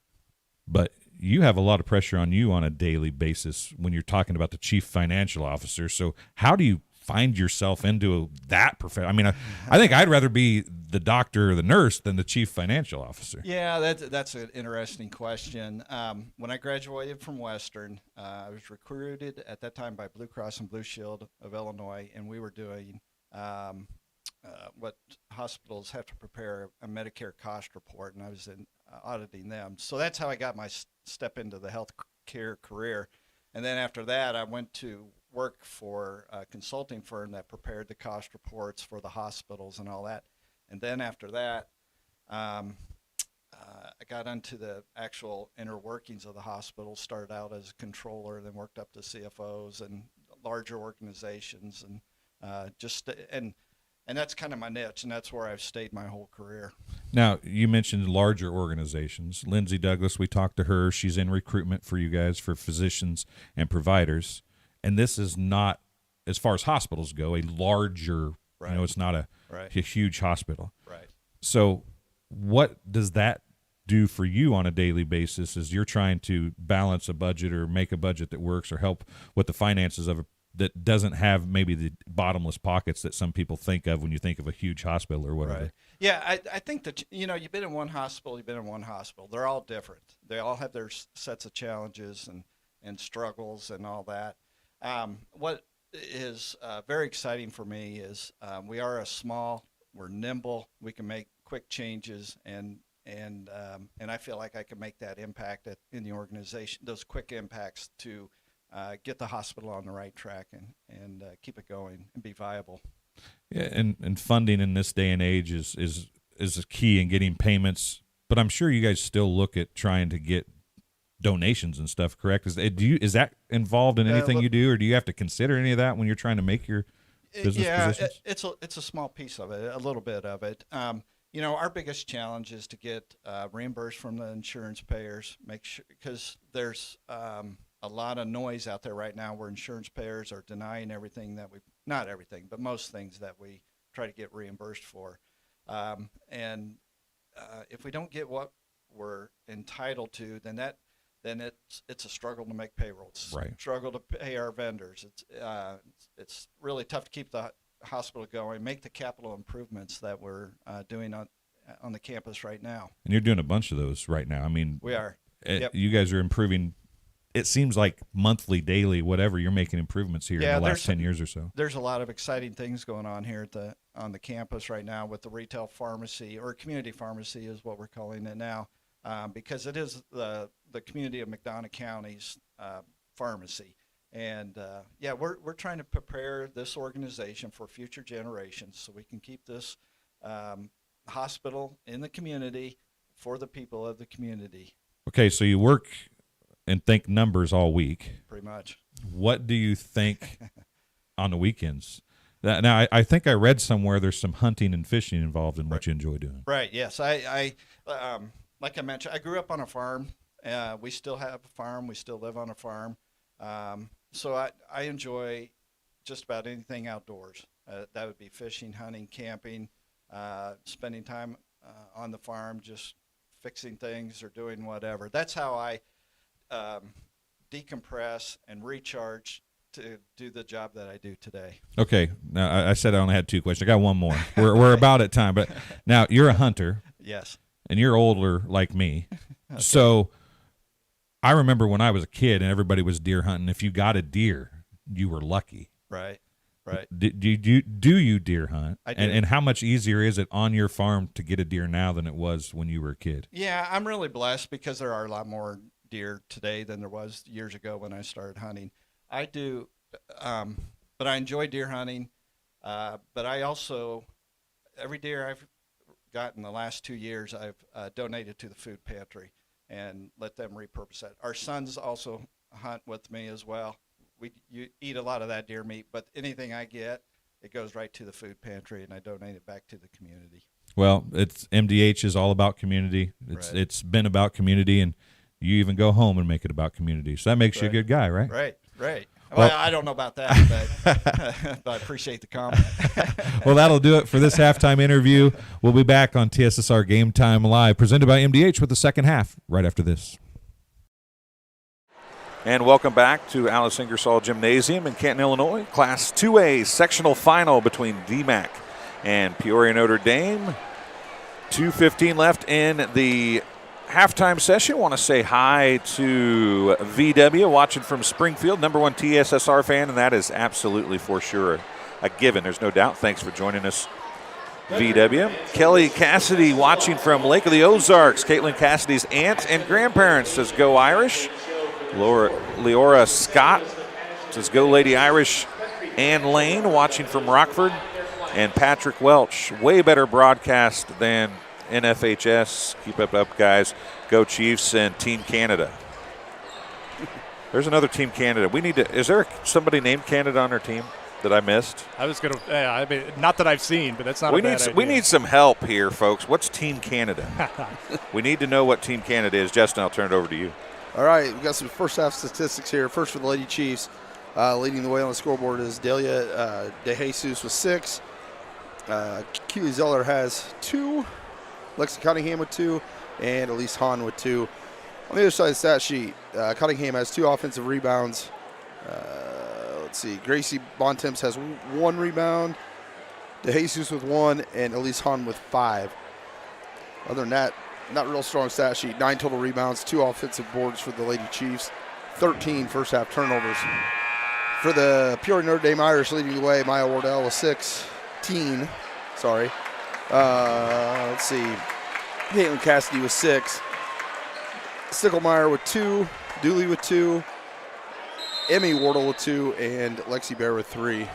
But you have a lot of pressure on you on a daily basis when you're talking about the chief financial officer. So how do you find yourself into that profession? I mean, I think I'd rather be the doctor or the nurse than the chief financial officer. Yeah, that's an interesting question. When I graduated from Western, I was recruited at that time by Blue Cross and Blue Shield of Illinois, and we were doing what hospitals have to prepare a Medicare cost report, and I was auditing them. So that's how I got my step into the healthcare career. And then after that, I went to work for a consulting firm that prepared the cost reports for the hospitals and all that. And then after that, I got into the actual inner workings of the hospital, started out as a controller, then worked up to CFOs and larger organizations, and and that's kind of my niche, and that's where I've stayed my whole career. Now, you mentioned larger organizations. Lindsay Douglas, we talked to her. She's in recruitment for you guys for physicians and providers. And this is not, as far as hospitals go, a larger, right. It's not a huge hospital. Right. So what does that do for you on a daily basis as you're trying to balance a budget or make a budget that works or help with the finances of that doesn't have maybe the bottomless pockets that some people think of when you think of a huge hospital or whatever? Right. Yeah, I think that, you've been in one hospital, They're all different. They all have their sets of challenges and struggles and all that. What is very exciting for me is we're nimble, we can make quick changes, and I feel like I can make that impact in the organization, those quick impacts to get the hospital on the right track and keep it going and be viable. Yeah, and funding in this day and age is a key in getting payments. But I'm sure you guys still look at trying to get donations and stuff, correct? Is that involved in anything you do, or do you have to consider any of that when you're trying to make your business positions? It's a small piece of it, a little bit of it. Our biggest challenge is to get reimbursed from the insurance payers, make sure, because there's a lot of noise out there right now where insurance payers are denying everything not everything, but most things that we try to get reimbursed for. And if we don't get what we're entitled to, then it's a struggle to make payrolls. Right. Struggle to pay our vendors. It's really tough to keep the hospital going, make the capital improvements that we're doing on the campus right now. And you're doing a bunch of those right now. I mean, we are. You guys are improving. It seems like monthly, daily, whatever, you're making improvements here in the last 10 years or so. There's a lot of exciting things going on here on the campus right now with the retail pharmacy, or community pharmacy is what we're calling it now, because it is the community of McDonough County's pharmacy. And we're trying to prepare this organization for future generations so we can keep this hospital in the community for the people of the community. Okay, so you work and think numbers all week. Pretty much. What do you think on the weekends? Now, I think I read somewhere there's some hunting and fishing involved in what you enjoy doing. Right, yes. I like I mentioned, I grew up on a farm. We still have a farm. We still live on a farm. So I enjoy just about anything outdoors. That would be fishing, hunting, camping, spending time on the farm, just fixing things or doing whatever. That's how I decompress and recharge to do the job that I do today. Okay. Now, I said I only had 2 questions. I got one more. We're about at time. But now, you're a hunter. Yes. And you're older like me. Okay. So I remember when I was a kid and everybody was deer hunting, if you got a deer, you were lucky. Right. Do you deer hunt? I do. And how much easier is it on your farm to get a deer now than it was when you were a kid? Yeah, I'm really blessed because there are a lot more deer today than there was years ago when I started hunting. I do, but I enjoy deer hunting. But I also, every deer I've gotten the last 2 years, I've donated to the food pantry and let them repurpose it. Our sons also hunt with me as well. You eat a lot of that deer meat, but anything I get, it goes right to the food pantry, and I donate it back to the community. Well, MDH is all about community. It's been about community, and you even go home and make it about community. So that makes you a good guy, right? Right. Well, I don't know about that, but I appreciate the comment. Well, that'll do it for this halftime interview. We'll be back on TSSR Game Time Live, presented by MDH, with the second half right after this. And welcome back to Alice Ingersoll Gymnasium in Canton, Illinois. Class 2A sectional final between DMAC and Peoria Notre Dame. 2:15 left in the halftime session. Want to say hi to VW watching from Springfield, #1 TSSR fan, and that is absolutely for sure a given. There's no doubt. Thanks for joining us, VW. Kelly Cassidy watching from Lake of the Ozarks. Caitlin Cassidy's aunt and grandparents says go Irish. Leora Scott says go Lady Irish. Ann Lane watching from Rockford. And Patrick Welch, way better broadcast than NFHS. Keep it up, guys. Go Chiefs and Team Canada. There's another Team Canada. Is there somebody named Canada on our team that I missed? I was going to, not that I've seen, but that's not a bad idea. We need some help here, folks. What's Team Canada? We need to know what Team Canada is. Justin, I'll turn it over to you. All right, we've got some first half statistics here. First for the Lady Chiefs. Leading the way on the scoreboard is Delia DeJesus with 6. Keely Zeller has 2. Lexi Cunningham with 2. And Elise Hahn with 2. On the other side of the stat sheet, Cunningham has 2 offensive rebounds. Let's see, Gracie Bontemps has 1 rebound. DeJesus with 1, and Elise Hahn with 5. Other than that, not real strong stat sheet. 9 total rebounds, 2 offensive boards for the Lady Chiefs, 13 first half turnovers. For the Peoria Notre Dame Irish, leading the way, Maya Wardell with 16. Sorry. Let's see. Caitlin Cassidy with 6. Sticklemeyer with 2. Dooley with 2. Emmy Wardle with 2. And Lexi Bear with 3.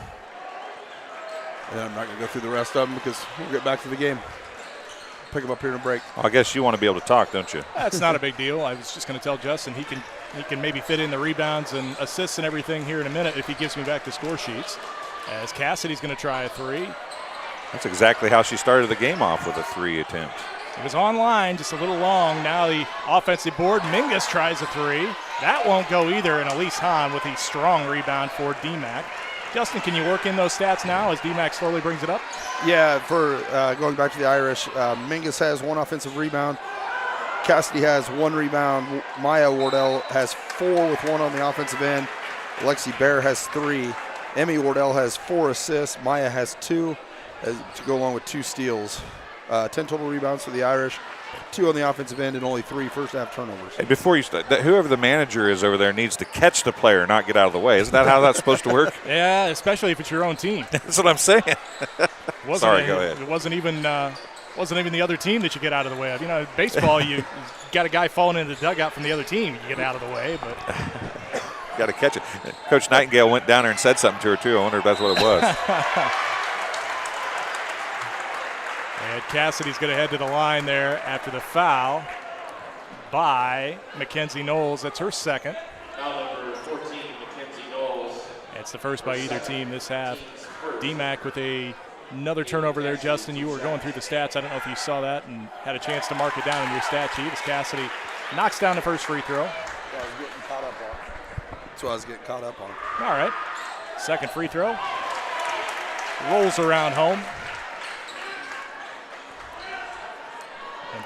And I'm not going to go through the rest of them because we'll get back to the game. Pick them up here in a break. Well, I guess you want to be able to talk, don't you? That's not a big deal. I was just going to tell Justin he can maybe fit in the rebounds and assists and everything here in a minute if he gives me back the score sheets. As Cassidy's going to try a 3. That's exactly how she started the game off, with a 3 attempt. It was online, just a little long. Now the offensive board. Mingus tries a 3. That won't go either, and Elise Hahn with a strong rebound for DMAC. Justin, can you work in those stats now as DMAC slowly brings it up? Yeah, for going back to the Irish, Mingus has 1 offensive rebound. Cassidy has 1 rebound. Maya Wardell has 4 with 1 on the offensive end. Lexi Bear has 3. Emmy Wardell has 4 assists. Maya has 2 to go along with 2 steals. 10 total rebounds for the Irish, 2 on the offensive end, and only 3 first half turnovers. Hey, before you start, whoever the manager is over there needs to catch the player, not get out of the way. Isn't that how that's supposed to work? Yeah, especially if it's your own team. That's what I'm saying. Sorry, go ahead. It wasn't even the other team that you get out of the way of. You know, baseball, you got a guy falling into the dugout from the other team, you get out of the way, but got to catch it. Coach Nightingale went down there and said something to her too. I wonder if that's what it was. And Cassidy's going to head to the line there after the foul by Mackenzie Knowles. That's her second. Foul number 14, Mackenzie Knowles. It's the first by either team this half. DMAC with another turnover there. Justin, you were going through the stats. I don't know if you saw that and had a chance to mark it down in your stat sheet as Cassidy knocks down the first free throw. That's what I was getting caught up on. All right. Second free throw. Rolls around home.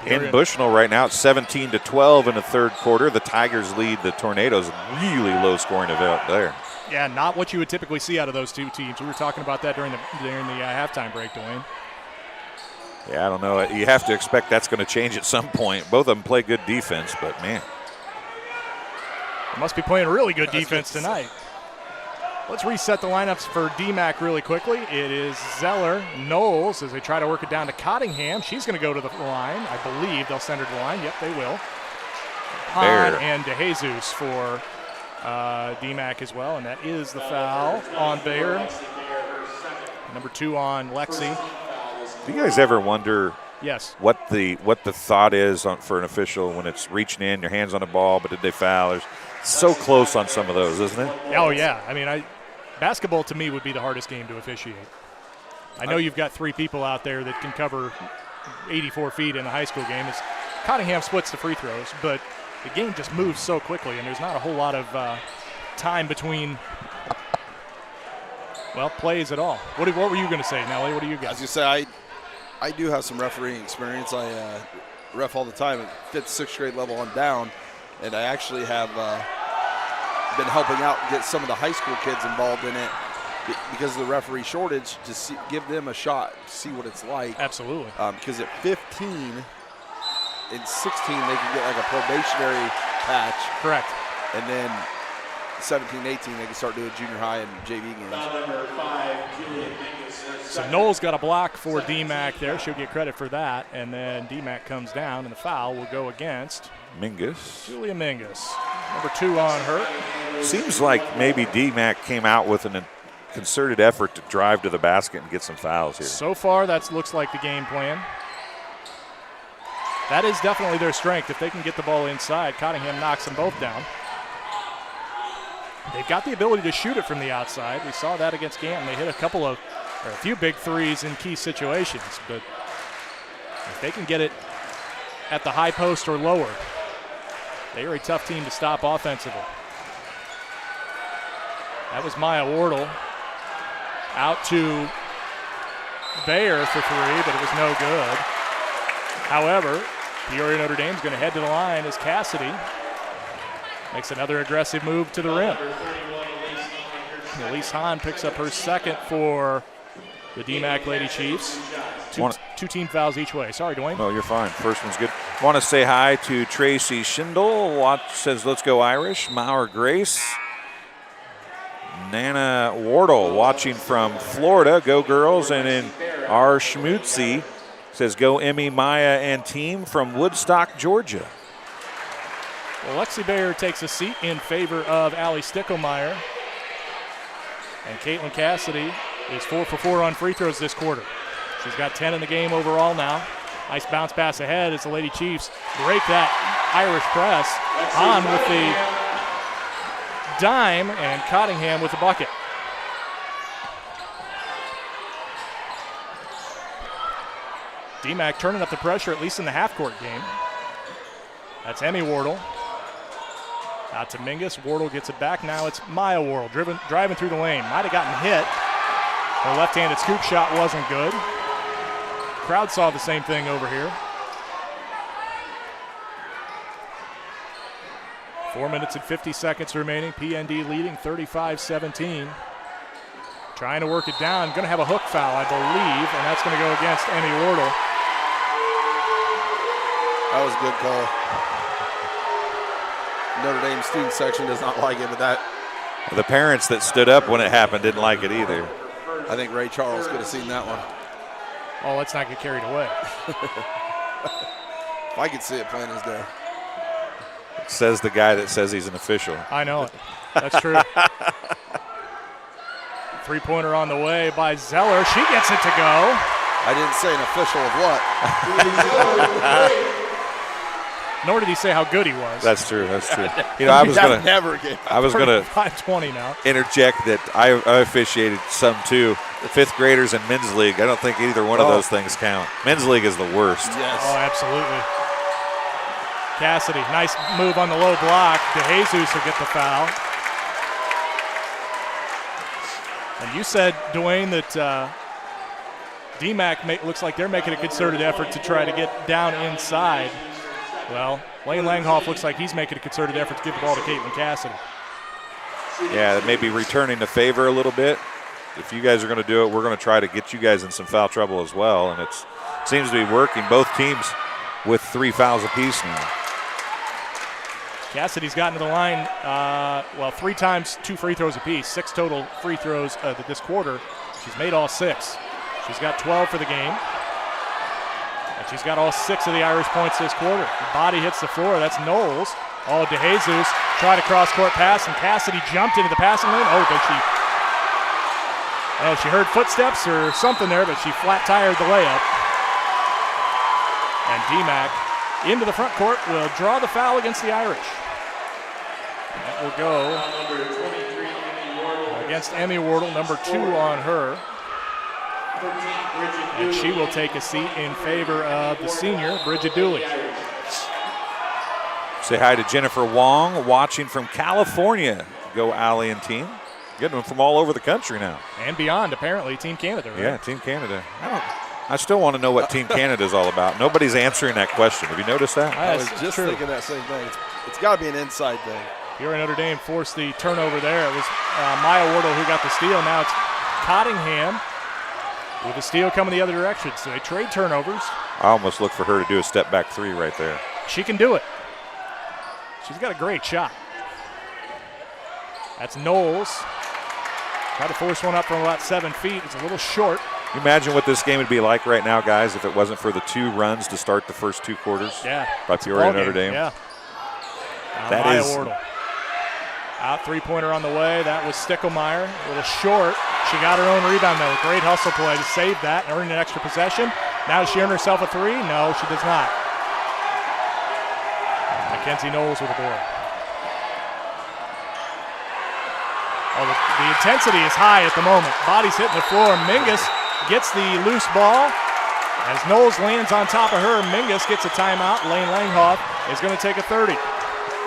In Bushnell right now, it's 17-12 in the third quarter. The Tigers lead the Tornadoes. Really low-scoring event there. Yeah, not what you would typically see out of those two teams. We were talking about that during the halftime break, Dwayne. Yeah, I don't know. You have to expect that's going to change at some point. Both of them play good defense, but, man. They must be playing really good defense tonight. Let's reset the lineups for DMAC really quickly. It is Zeller, Knowles, as they try to work it down to Cottingham. She's going to go to the line. I believe they'll send her to the line. Yep, they will. Hahn and DeJesus for DMAC as well, and that is the foul on Bayer. Number 2 on Lexi. Do you guys ever wonder yes. what the thought is for an official when it's reaching in, your hands on the ball, but did they foul? There's so close on some of those, isn't it? Oh, yeah. I mean, basketball to me would be the hardest game to officiate. I know you've got 3 people out there that can cover 84 feet in a high school game. Cottingham splits the free throws, but the game just moves so quickly, and there's not a whole lot of time between, plays at all. What were you going to say, Nelly? What do you got? As you say, I do have some refereeing experience. I ref all the time at 5th, 6th grade level on down, and I actually have been helping out and get some of the high school kids involved in it because of the referee shortage to give them a shot, see what it's like. Absolutely. Because at 15 and 16, they can get like a probationary patch. Correct. And then 17, 18, they can start doing junior high and JV games. So Knowles got a block for DMAC there. She'll get credit for that. And then DMAC comes down, and the foul will go against Mingus. Julia Mingus. Number 2 on her. Seems like maybe DMAC came out with a concerted effort to drive to the basket and get some fouls here. So far, that looks like the game plan. That is definitely their strength. If they can get the ball inside, Cottingham knocks them both down. They've got the ability to shoot it from the outside. We saw that against Canton. They hit a few big threes in key situations, but if they can get it at the high post or lower, they are a tough team to stop offensively. That was Maya Wardle out to Bayer for 3, but it was no good. However, Peoria Notre Dame's going to head to the line as Cassidy makes another aggressive move to the rim. Elise Hahn picks up her second for the DMAC Lady Chiefs. Two team fouls each way. Sorry, Dwayne. No, you're fine. First one's good. Want to say hi to Tracy Schindel. Says, let's go Irish. Mauer Grace. Nana Wardle watching from Florida. Go girls. And then R. Schmutzy says, go Emmy, Maya, and team from Woodstock, Georgia. Well, Lexi Bayer takes a seat in favor of Allie Stickelmeyer. And Caitlin Cassidy is 4 for 4 on free throws this quarter. She's got 10 in the game overall now. Nice bounce pass ahead as the Lady Chiefs break that Irish press. On with the dime and Cottingham with the bucket. DMAC turning up the pressure, at least in the half-court game. That's Emmy Wardle. Out to Mingus. Wardle gets it back. Now it's Maya Wardle driving through the lane. Might have gotten hit. Her left-handed scoop shot wasn't good. Crowd saw the same thing over here. 4 minutes and 50 seconds remaining. PND leading 35-17. Trying to work it down. Going to have a hook foul, I believe, and that's going to go against Emmy Wardle. That was a good call. Notre Dame student section does not like it, but that. The parents that stood up when it happened didn't like it either. I think Ray Charles could have seen that one. Oh, let's not get carried away. If I could see it plain as day. Says the guy that says he's an official. I know it. That's true. Three-pointer on the way by Zeller. She gets it to go. I didn't say an official of what. Nor did he say how good he was. That's true. That's true. You know, I was gonna 5:20 now. Interject that I officiated some too. The fifth graders in men's league. I don't think either one of those things count. Men's league is the worst. Yes. Oh, absolutely. Cassidy, nice move on the low block. DeJesus will get the foul. And you said, Dwayne, that DMAC looks like they're making a concerted effort to try to get down inside. Well, Lane Langhoff looks like he's making a concerted effort to give the ball to Caitlin Cassidy. Yeah, that may be returning the favor a little bit. If you guys are going to do it, we're going to try to get you guys in some foul trouble as well, and it seems to be working. Both teams with 3 fouls apiece now. Cassidy's gotten to the line, 3 times, 2 free throws apiece, 6 total free throws this quarter. She's made all 6. She's got 12 for the game. And she's got all 6 of the Irish points this quarter. The body hits the floor. That's Knowles. Oh, DeJesus tried a cross-court pass, and Cassidy jumped into the passing lane. Oh, but she heard footsteps or something there, but she flat-tired the layup. And DMAC into the front court will draw the foul against the Irish. That will go against Emmy Wardle, number 2 on her. And she will take a seat in favor of the senior, Bridget Dooley. Say hi to Jennifer Wong, watching from California. Go Allie and team. Getting them from all over the country now. And beyond, apparently, Team Canada, right? Yeah, Team Canada. I still want to know what Team Canada is all about. Nobody's answering that question. Have you noticed that? I was just thinking that same thing. It's got to be an inside thing. Peoria Notre Dame forced the turnover there. It was Maya Wardle who got the steal. Now it's Cottingham with the steal coming the other direction. So they trade turnovers. I almost look for her to do a step-back 3 right there. She can do it. She's got a great shot. That's Knowles. Tried to force one up from about 7 feet. It's a little short. Can you imagine what this game would be like right now, guys, if it wasn't for the 2 runs to start the first 2 quarters? Yeah. By Peoria Notre Dame. Yeah. That Maya is Wardle. Out 3-pointer on the way. That was Stickelmeyer. A little short. She got her own rebound, though. Great hustle play to save that and earn an extra possession. Now does she earn herself a 3? No, she does not. Mackenzie Knowles with the board. Oh, the intensity is high at the moment. Body's hitting the floor. Mingus gets the loose ball. As Knowles lands on top of her, Mingus gets a timeout. Lane Langhoff is going to take a 30.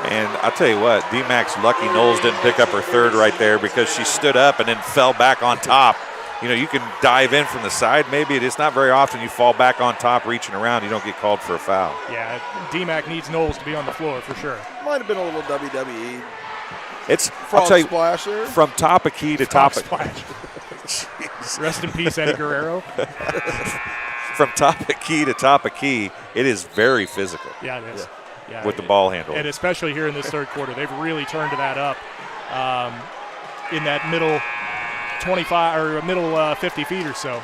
And I'll tell you what, D-Mac's lucky Knowles didn't pick up her 3rd right there because she stood up and then fell back on top. You know, you can dive in from the side. Maybe it's not very often you fall back on top reaching around. You don't get called for a foul. Yeah, D-Mac needs Knowles to be on the floor for sure. Might have been a little WWE. It's frog I'll tell you, splash there. From top of key to top of splash. Rest in peace, Eddie Guerrero. From top of key to top of key, it is very physical. Yeah, it is. Yeah, with the ball handle. And especially here in this 3rd quarter, they've really turned that up in that middle 25 or middle 50 feet or so.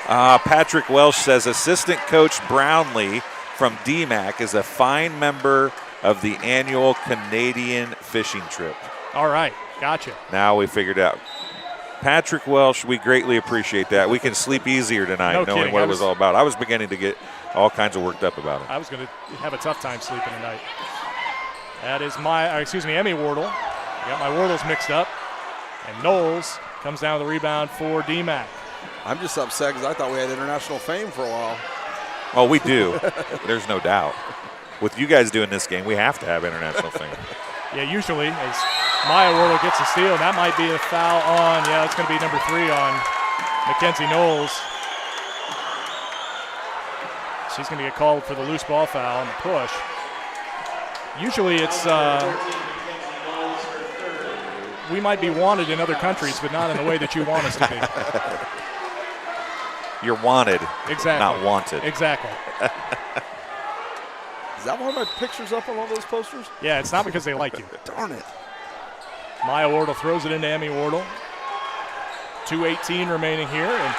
Patrick Welsh says assistant coach Brownlee from DMAC is a fine member of the annual Canadian fishing trip. All right, gotcha. Now we figured out. Patrick Welsh, we greatly appreciate that. We can sleep easier tonight knowing what it was all about. I was beginning to get all kinds of worked up about it. I was going to have a tough time sleeping tonight. That is Emmy Wardle. I got my Wardles mixed up. And Knowles comes down with the rebound for DMAC. I'm just upset because I thought we had international fame for a while. Oh, we do. There's no doubt. With you guys doing this game, we have to have international fame. Yeah, usually as Maya Wardle gets a steal, that might be a foul on, it's going to be number 3 on Mackenzie Knowles. She's going to get called for the loose ball foul on the push. Usually it's, we might be wanted in other countries, but not in the way that you want us to be. You're wanted, exactly. Not wanted. Exactly. Is that why my picture's up on all those posters? Yeah, it's not because they like you. Darn it. Maya Wardle throws it into Emmy Wardle. 2:18 remaining here, and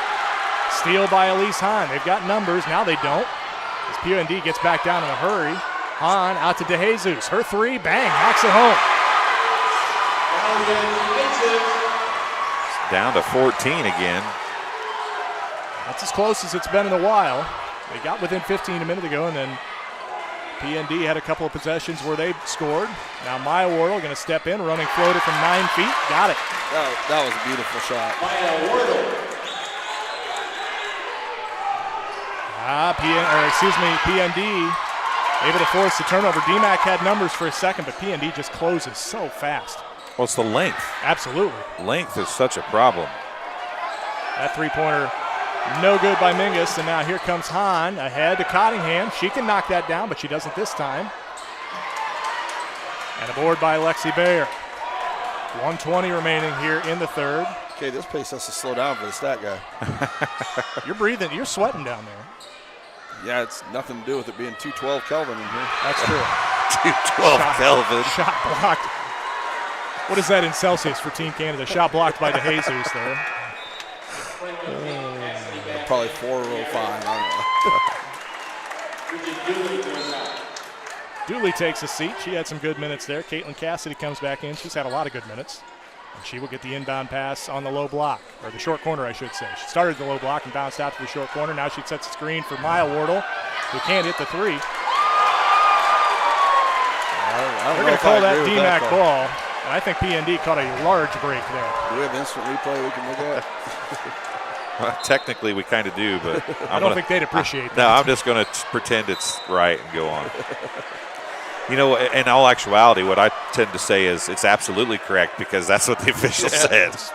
steal by Elise Hahn. They've got numbers. Now they don't. As PUND gets back down in a hurry. Hahn out to DeJesus. Her 3, bang, knocks it home. It's down to 14 again. That's as close as it's been in a while. They got within 15 a minute ago, and then PND had a couple of possessions where they scored. Now Maya Wardle going to step in, running floater from 9 feet. Got it. That was a beautiful shot. Maya Wardle. PND able to force the turnover. DMAC had numbers for a second, but PND just closes so fast. Well, it's the length. Absolutely. Length is such a problem. That 3-pointer No good by Mingus, and now here comes Hahn ahead to Cottingham. She can knock that down, but she doesn't this time. And a board by Lexi Bayer. 1:20 remaining here in the third. Okay, this pace has to slow down for the stat guy. You're breathing, you're sweating down there. Yeah, it's nothing to do with it being 212 Kelvin in here. That's true. 212 Kelvin. Shot blocked. What is that in Celsius for Team Canada? Shot blocked by DeJesus there. Probably 405. I don't know. Dooley takes a seat. She had some good minutes there. Caitlin Cassidy comes back in. She's had a lot of good minutes. And she will get the inbound pass on the low block, or the short corner, I should say. She started the low block and bounced out to the short corner. Now she sets the screen for Maya Wardle, who can't hit the three. They're going to call that DMAC ball. And I think PND caught a large break there. Do we have instant replay we can look at? Well, technically, we kind of do, but I don't think they'd appreciate that. No, I'm just going to pretend it's right and go on. You know, in all actuality, what I tend to say is it's absolutely correct because that's what the official says.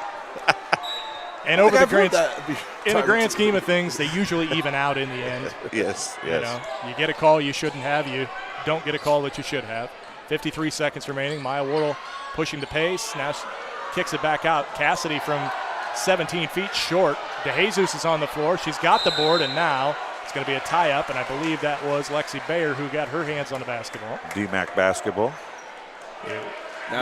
And over the grand scheme of things, they usually even out in the end. Yes. You know, you get a call you shouldn't have. You don't get a call that you should have. 53 seconds remaining. Maya Wardle pushing the pace. Now she kicks it back out. Cassidy from 17 feet short. DeJesus is on the floor. She's got the board, and now it's going to be a tie-up, and I believe that was Lexi Bayer who got her hands on the basketball. DMAC basketball. It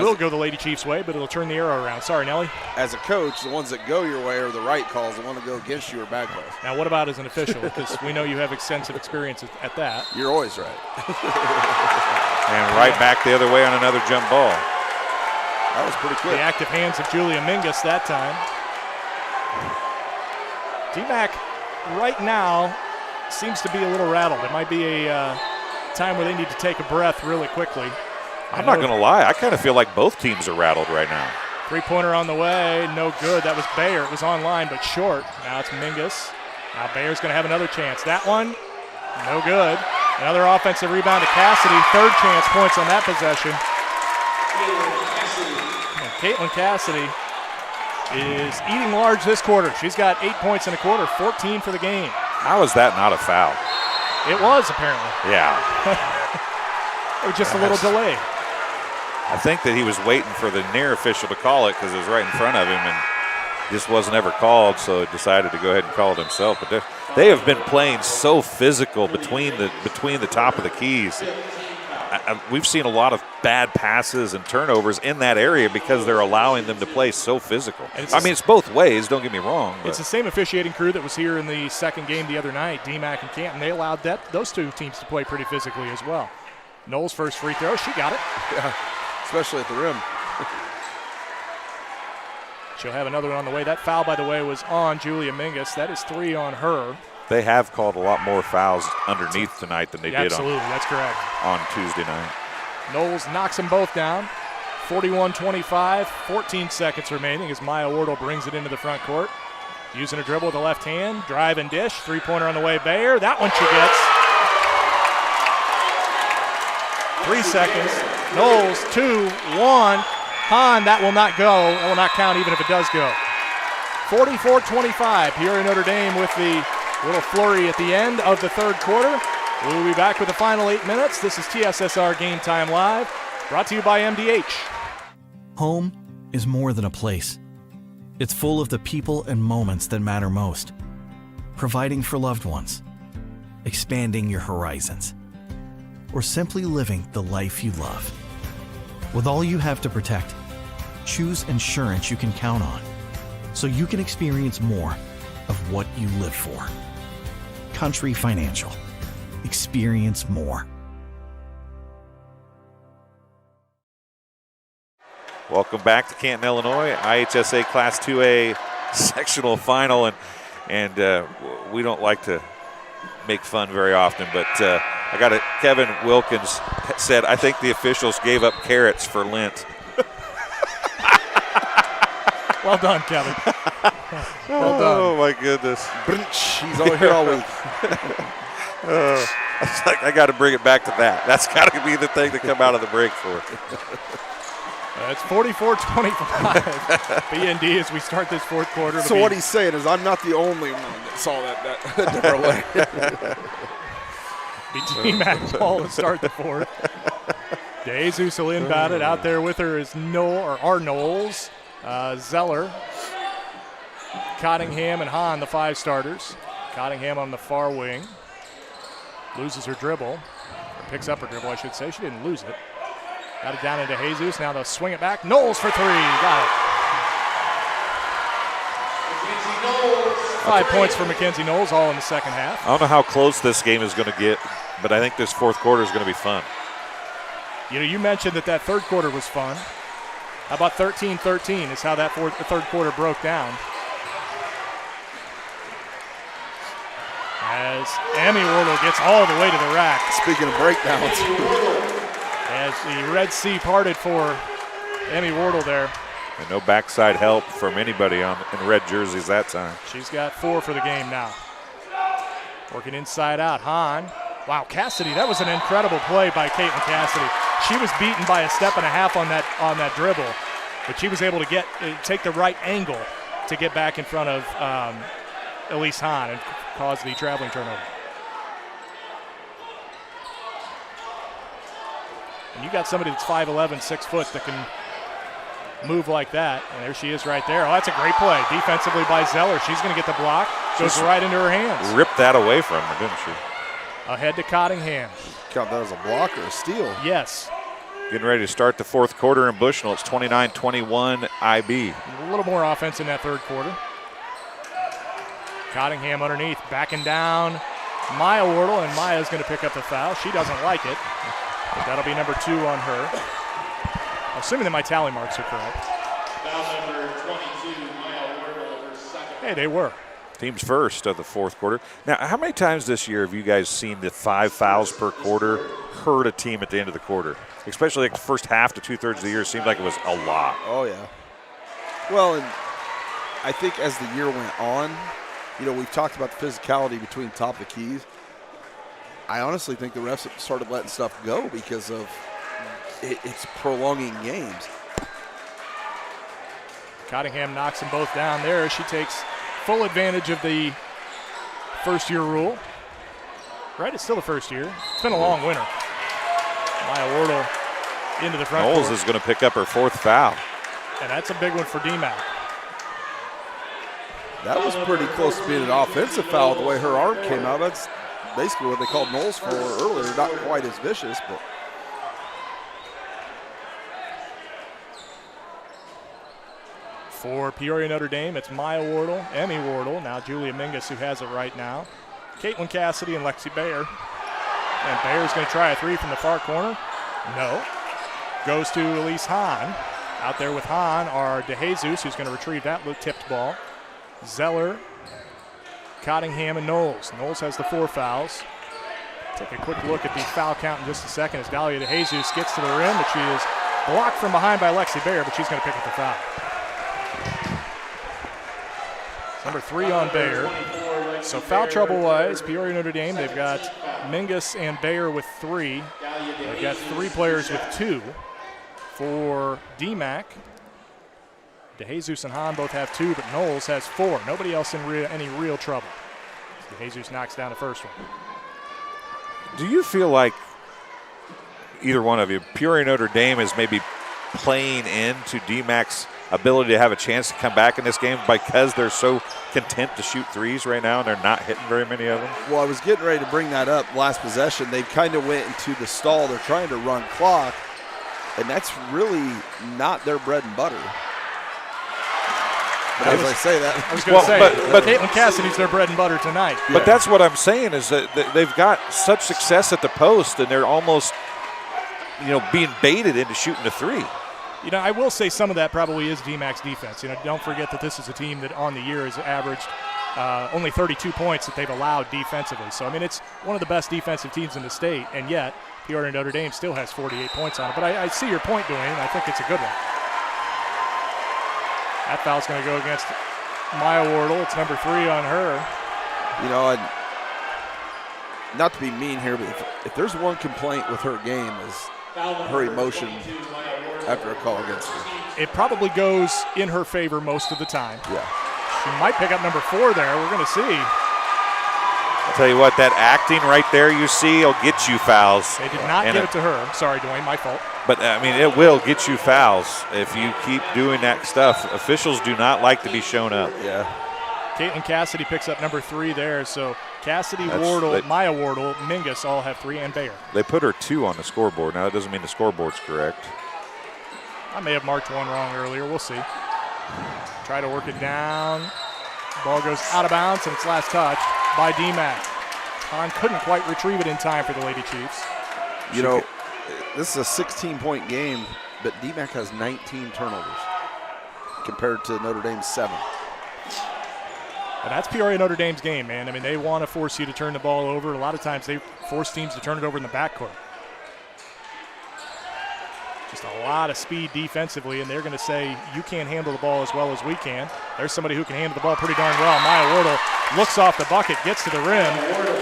will go the Lady Chiefs' way, but it'll turn the arrow around. Sorry, Nelly. As a coach, the ones that go your way are the right calls. The one that go against you are bad calls. Now, what about as an official? Because we know you have extensive experience at that. You're always right. And right back the other way on another jump ball. That was pretty quick. The active hands of Julia Mingus that time. DMAC right now seems to be a little rattled. It might be a time where they need to take a breath really quickly. I'm not going to lie. I kind of feel like both teams are rattled right now. Three-pointer on the way. No good. That was Bayer. It was on line, but short. Now it's Mingus. Now Bayer's going to have another chance. That one, no good. Another offensive rebound to Cassidy. Third chance points on that possession. And Caitlin Cassidy is eating large this quarter. She's got 8 points in a quarter, 14 for the game. How is that not a foul? It was, apparently. Yeah. It was just a little delay. I think that he was waiting for the near official to call it because it was right in front of him and just wasn't ever called, so he decided to go ahead and call it himself. But they have been playing so physical between the top of the keys. We've seen a lot of bad passes and turnovers in that area because they're allowing them to play so physical. I mean, it's both ways, don't get me wrong. But it's the same officiating crew that was here in the second game the other night, DMAC and Canton. They allowed those two teams to play pretty physically as well. Knowles' first free throw, she got it. Yeah, especially at the rim. She'll have another one on the way. That foul, by the way, was on Julia Mingus. That is 3 on her. They have called a lot more fouls underneath tonight than they did that's correct. On Tuesday night. Knowles knocks them both down. 41-25, 14 seconds remaining as Maya Wardle brings it into the front court. Using a dribble with the left hand, drive and dish. Three-pointer on the way, Bayer. That one she gets. 3 seconds. Knowles, 2-1. Hahn, that will not go. That will not count even if it does go. 44-25. Peoria Notre Dame with the little flurry at the end of the third quarter. We'll be back with the final 8 minutes. This is TSSR Game Time Live, brought to you by MDH. Home is more than a place. It's full of the people and moments that matter most. Providing for loved ones, expanding your horizons, or simply living the life you love. With all you have to protect, choose insurance you can count on so you can experience more of what you live for. Country Financial. Experience more. Welcome back to Canton, Illinois, IHSA Class 2A sectional final, and we don't like to make fun very often, but I got it. Kevin Wilkins said, "I think the officials gave up carrots for Lent." Well done, Kevin. Well done. Oh my goodness! He's over here all week. I got to bring it back to that. That's got to be the thing to come out of the break for. It's 44-25. BND as we start this fourth quarter. So what he's saying is I'm not the only one that saw that a different way. Be DMAC ball to start the fourth. DeJesus will inbound it. Out there with her is Knowles, Zeller, Cottingham, and Hahn, the 5 starters. Cottingham on the far wing. Loses her dribble. Or picks up her dribble, I should say. She didn't lose it. Got it down into Jesus. Now they'll swing it back. Knowles for 3. Got it. 5 points for Mackenzie Knowles, all in the second half. I don't know how close this game is going to get, but I think this fourth quarter is going to be fun. You know, you mentioned that third quarter was fun. How about 13-13 is how that third quarter broke down. As Emmy Wardle gets all the way to the rack. Speaking of breakdowns. As the Red Sea parted for Emmy Wardle there. And no backside help from anybody in red jerseys that time. She's got 4 for the game now. Working inside out. Hahn. Wow, Cassidy, that was an incredible play by Caitlin Cassidy. She was beaten by a step and a half on that dribble, but she was able to take the right angle to get back in front of Elise Hahn and cause the traveling turnover. And you got somebody that's 5'11", 6 foot that can move like that, and there she is right there. Oh, that's a great play defensively by Zeller. She's going to get the block. Goes right into her hands. Ripped that away from her, didn't she? Ahead to Cottingham. Count that as a block or a steal? Yes. Getting ready to start the fourth quarter in Bushnell. It's 29-21 IB. A little more offense in that third quarter. Cottingham underneath, backing down Maya Wardle, and Maya's going to pick up the foul. She doesn't like it, but that'll be number 2 on her. Assuming that my tally marks are correct. Foul number 22, Maya Wardle, over second. Hey, they were. Team's first of the fourth quarter. Now, how many times this year have you guys seen the 5 fouls per quarter hurt a team at the end of the quarter? Especially like the first half to 2/3 of the year, it seemed like it was a lot. Oh, yeah. Well, and I think as the year went on, you know, we've talked about the physicality between top of the keys. I honestly think the refs started letting stuff go because of it's prolonging games. Cottingham knocks them both down there. She takes full advantage of the first-year rule. Right, it's still the first year. It's been a long winter. Maya Wardle into the front Knowles court. is going to pick up her 4th foul. And that's a big one for DMAC. That was pretty close to being an offensive foul the way her arm came out. That's basically what they called Knowles for earlier. Not quite as vicious, but. For Peoria Notre Dame, it's Maya Wardle, Emmy Wardle, now Julia Mingus who has it right now. Caitlin Cassidy and Lexi Bayer. And Bayer's going to try a 3 from the far corner. No. Goes to Elise Hahn. Out there with Hahn are DeJesus, who's going to retrieve that tipped ball. Zeller, Cottingham, and Knowles. Knowles has the 4 fouls. Take a quick look at the foul count in just a second as Dahlia DeJesus gets to the rim, but she is blocked from behind by Lexi Bayer, but she's going to pick up the foul. Number 3 on Bayer. So foul trouble-wise, Peoria Notre Dame, they've got Mingus and Bayer with 3. They've got 3 players with 2. For DMAC, DeJesus and Hahn both have 2, but Knowles has 4. Nobody else in any real trouble. DeJesus knocks down the first one. Do you feel like either one of you, Peoria Notre Dame is maybe playing into DMAC's ability to have a chance to come back in this game because they're so content to shoot threes right now and they're not hitting very many of them? Well, I was getting ready to bring that up last possession. They kind of went into the stall. They're trying to run clock, and that's really not their bread and butter. But as I say that, I was going to say, but Caitlin Cassidy's their bread and butter tonight. But that's what I'm saying is that they've got such success at the post and they're almost, being baited into shooting a three. I will say some of that probably is DMAC's defense. Don't forget that this is a team that on the year has averaged only 32 points that they've allowed defensively. So, it's one of the best defensive teams in the state, and yet Peoria Notre Dame still has 48 points on it. But I see your point, Dwayne, and I think it's a good one. That foul's going to go against Maya Wardle. It's number 3 on her. Not to be mean here, but if there's one complaint with her game is her emotion after a call against her. It probably goes in her favor most of the time. Yeah. She might pick up number 4 there. We're going to see. I'll tell you what, that acting right there you see will get you fouls. They did not give it to her. Sorry, Dwayne, my fault. But, I mean, it will get you fouls if you keep doing that stuff. Officials do not like to be shown up. Yeah. Caitlin Cassidy picks up number 3 there. So Cassidy, Wardle, Maya Wardle, Mingus all have 3, and Bayer. They put her 2 on the scoreboard. Now, that doesn't mean the scoreboard's correct. I may have marked one wrong earlier. We'll see. Try to work it down. Ball goes out of bounds, and it's last touch by DMAC. Hahn couldn't quite retrieve it in time for the Lady Chiefs. You know, this is a 16-point game, but DMAC has 19 turnovers compared to Notre Dame's 7. And that's Peoria Notre Dame's game, man. I mean, they want to force you to turn the ball over. A lot of times they force teams to turn it over in the backcourt. Just a lot of speed defensively, and they're going to say, you can't handle the ball as well as we can. There's somebody who can handle the ball pretty darn well. Maya Wardle looks off the bucket, gets to the rim.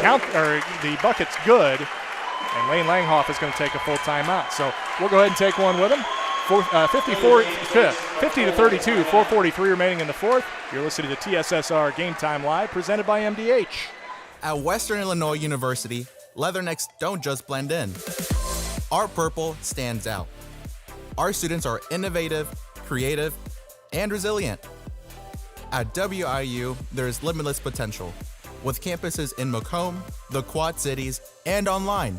The bucket's good, and Lane Langhoff is going to take a full timeout. So we'll go ahead and take one with him. 50 to 32, 4:43 remaining in the fourth. You're listening to TSSR Game Time Live, presented by MDH. At Western Illinois University, Leathernecks don't just blend in. Our purple stands out. Our students are innovative, creative, and resilient. At WIU, there's limitless potential, with campuses in Macomb, the Quad Cities, and online.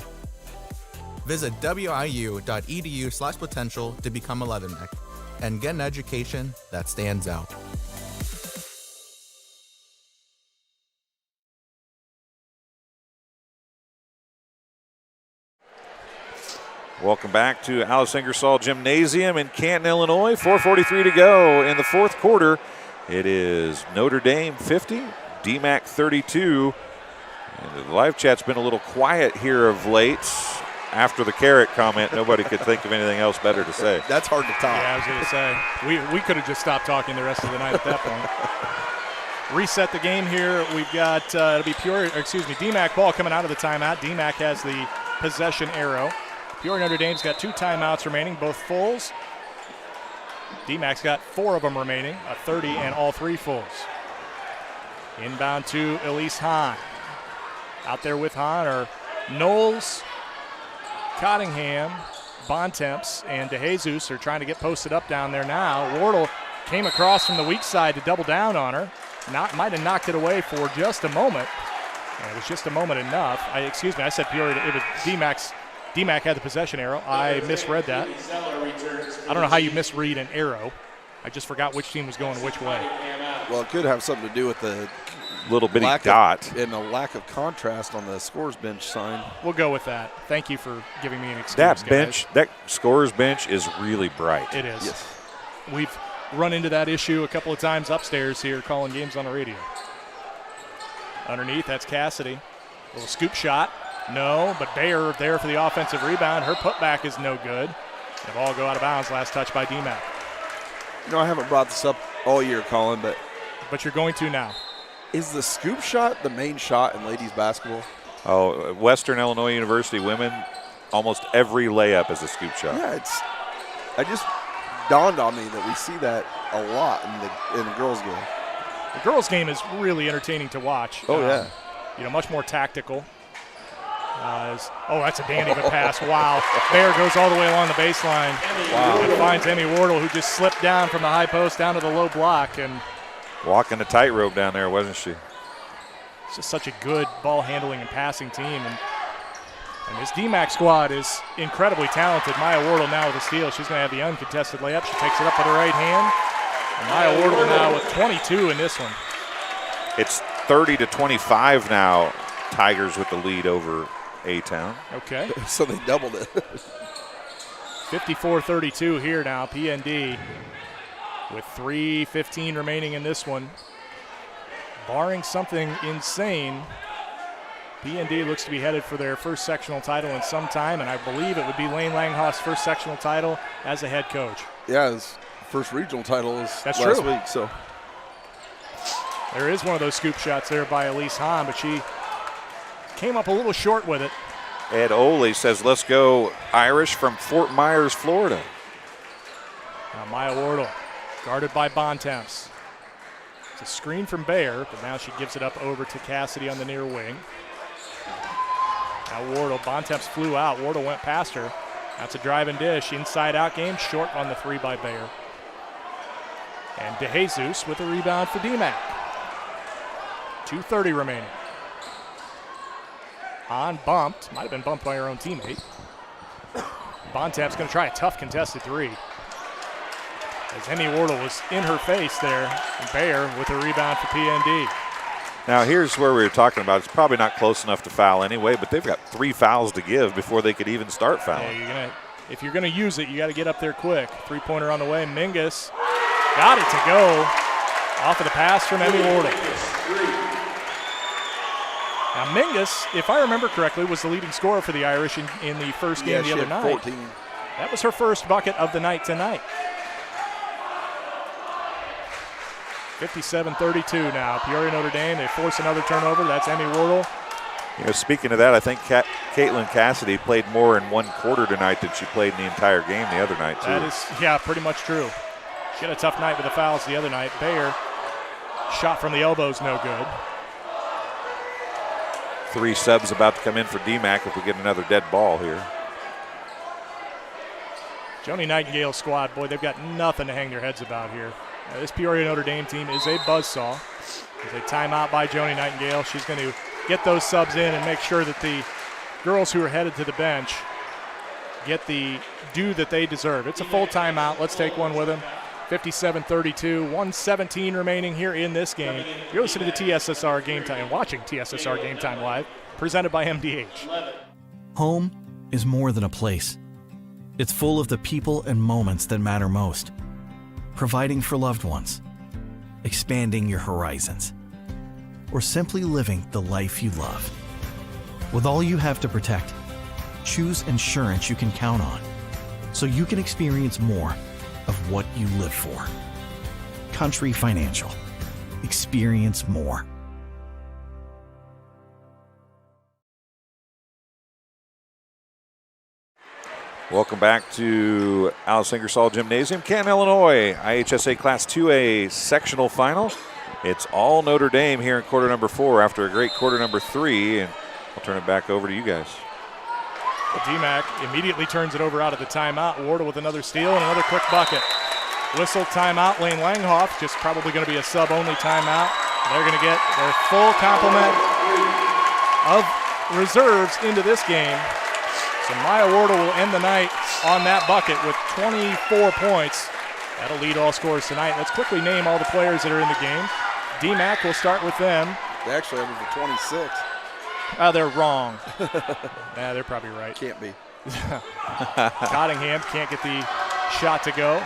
Visit wiu.edu/potential to become a Leatherneck and get an education that stands out. Welcome back to Alice Ingersoll Gymnasium in Canton, Illinois. 4:43 to go in the fourth quarter. It is Notre Dame 50, DMAC 32. And the live chat's been a little quiet here of late. After the carrot comment, nobody could think of anything else better to say. That's hard to top. Yeah, I was going to say, we could have just stopped talking the rest of the night at that point. Reset the game here. We've got, it'll be DMAC ball coming out of the timeout. DMAC has the possession arrow. Peoria Notre Dame's got 2 timeouts remaining, both fulls. DMAC's got 4 of them remaining, a 30 and all 3 fulls. Inbound to Elise Hahn. Out there with Hahn are Knowles, Cottingham, Bontemps, and DeJesus are trying to get posted up down there now. Wardle came across from the weak side to double down on her. Might have knocked it away for just a moment. And it was just a moment enough. I said Peoria. It was DMAC's. DMAC had the possession arrow. I misread that. I don't know how you misread an arrow. I just forgot which team was going which way. Well, it could have something to do with the little bitty dot and a lack of contrast on the scores bench sign. We'll go with that. Thank you for giving me an excuse, That bench, that scores bench is really bright. It is. Yes. We've run into that issue a couple of times upstairs here calling games on the radio. Underneath, that's Cassidy. A little scoop shot. No, but Bayer there for the offensive rebound. Her putback is no good. The ball go out of bounds. Last touch by DMAC. You know, I haven't brought this up all year, Colin, but you're going to now. Is the scoop shot the main shot in ladies basketball? Oh, Western Illinois University women, almost every layup is a scoop shot. Yeah, I just dawned on me that we see that a lot in the girls' game. The girls' game is really entertaining to watch. Oh, yeah. Much more tactical. That's a dandy of a pass. Wow. Bayer goes all the way along the baseline. Wow. And finds Emmy Wardle, who just slipped down from the high post down to the low block. And walking the tightrope down there, wasn't she? It's just such a good ball handling and passing team. And this DMAC squad is incredibly talented. Maya Wardle now with a steal. She's going to have the uncontested layup. She takes it up with her right hand. And Maya Wardle now with 22 in this one. It's 30-25 now. Tigers with the lead over A-Town. Okay. So they doubled it. 54-32 here now, PND with 3:15 remaining in this one. Barring something insane, PND looks to be headed for their first sectional title in some time, and I believe it would be Lane Langhoff's first sectional title as a head coach. Yeah, his first regional title was That's last true. week. So there is one of those scoop shots there by Elise Hahn, but she came up a little short with it. Ed Oley says, let's go Irish from Fort Myers, Florida. Now Maya Wardle, guarded by Bontemps. It's a screen from Bayer, but now she gives it up over to Cassidy on the near wing. Now Wardle, Bontemps flew out. Wardle went past her. That's a drive and dish. Inside out game, short on the three by Bayer. And DeJesus with a rebound for DMAC. 2:30 remaining. On bumped, might have been bumped by her own teammate. Bontemps going to try a tough contested three. As Emmy Wardle was in her face there. And Bayer with a rebound for PND. Now here's where we were talking about. It's probably not close enough to foul anyway, but they've got 3 fouls to give before they could even start fouling. Yeah, if you're gonna use it, you got to get up there quick. 3-pointer on the way. Mingus got it to go off of the pass from Emmy Wardle. Now Mingus, if I remember correctly, was the leading scorer for the Irish in the first game the other night. 14. That was her first bucket of the night tonight. 57-32 now. Peoria Notre Dame, they force another turnover. That's Emmy Wardle. You know, speaking of that, I think Caitlin Cassidy played more in one quarter tonight than she played in the entire game the other night, too. That is, yeah, pretty much true. She had a tough night with the fouls the other night. Bayer, shot from the elbows, no good. 3 subs about to come in for DMAC if we get another dead ball here. Joni Nightingale's squad, boy, they've got nothing to hang their heads about here. This Peoria Notre Dame team is a buzzsaw. There's a timeout by Joni Nightingale. She's going to get those subs in and make sure that the girls who are headed to the bench get the due that they deserve. It's a full timeout. Let's take one with them. 57-32, 1:17 remaining here in this game. You're listening to TSSR Game Time and watching TSSR Game Time Live, presented by MDH. Home is more than a place. It's full of the people and moments that matter most. Providing for loved ones, expanding your horizons, or simply living the life you love. With all you have to protect, choose insurance you can count on, so you can experience more of what you live for. Country Financial. Experience more. Welcome back to Alice Ingersoll Gymnasium, Canton, Illinois. IHSA Class 2A sectional final. It's all Notre Dame here in quarter number 4 after a great quarter number 3, and I'll turn it back over to you guys. Well, DMAC immediately turns it over out of the timeout. Wardle with another steal and another quick bucket. Whistle timeout. Lane Langhoff, just probably going to be a sub-only timeout. They're going to get their full complement of reserves into this game. So Maya Wardle will end the night on that bucket with 24 points. That'll lead all scorers tonight. Let's quickly name all the players that are in the game. DMAC, we'll start with them. They actually have over 26. They're wrong. Nah, they're probably right. Can't be. Cottingham can't get the shot to go.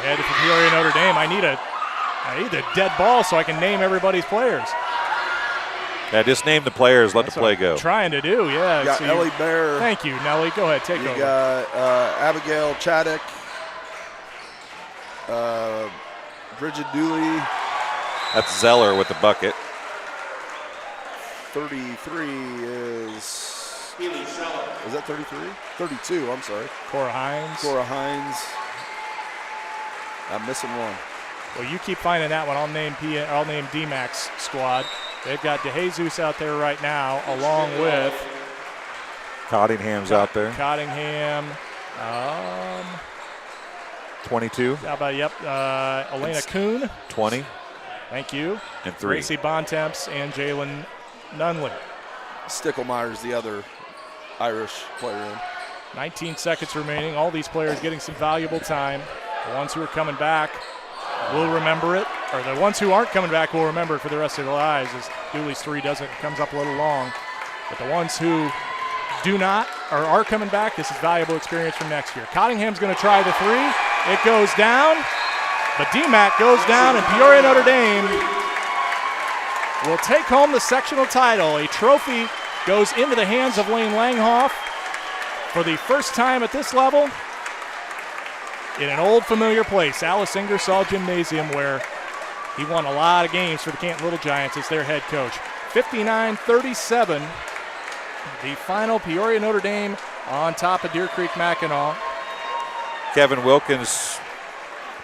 Head for Peoria Notre Dame. I need a dead ball so I can name everybody's players. Yeah, just name the players, let That's the play what go. I'm trying to do, yeah. You got So Ellie Bear. Thank you, Nellie. Go ahead, take over. You got Abigail Chaddock, Bridget Dooley. That's Zeller with the bucket. 33 is that 33? 32, I'm sorry. Cora Hines. Cora Hines. I'm missing one. Well, you keep finding that one. I'll name DMAC's squad. They've got DeJesus out there right now, along with Cottingham's out there. Cottingham. 22. How about, Elena Kuhn. 20. Thank you. And 3. Gracie Bontemps and Jalen Nunley. Sticklemeyer's the other Irish player in. 19 seconds remaining. All these players getting some valuable time. The ones who are coming back will remember it, or the ones who aren't coming back will remember it for the rest of their lives, as Dooley's 3 comes up a little long. But the ones who do not or are coming back, this is valuable experience from next year. Cottingham's going to try the 3. It goes down, but DMAC goes down, and Peoria Notre Dame will take home the sectional title. A trophy goes into the hands of Lane Langhoff for the first time at this level in an old familiar place, Alice Ingersoll Gymnasium, where he won a lot of games for the Canton Little Giants as their head coach. 59-37, the final, Peoria Notre Dame on top of Deer Creek Mackinac. Kevin Wilkins,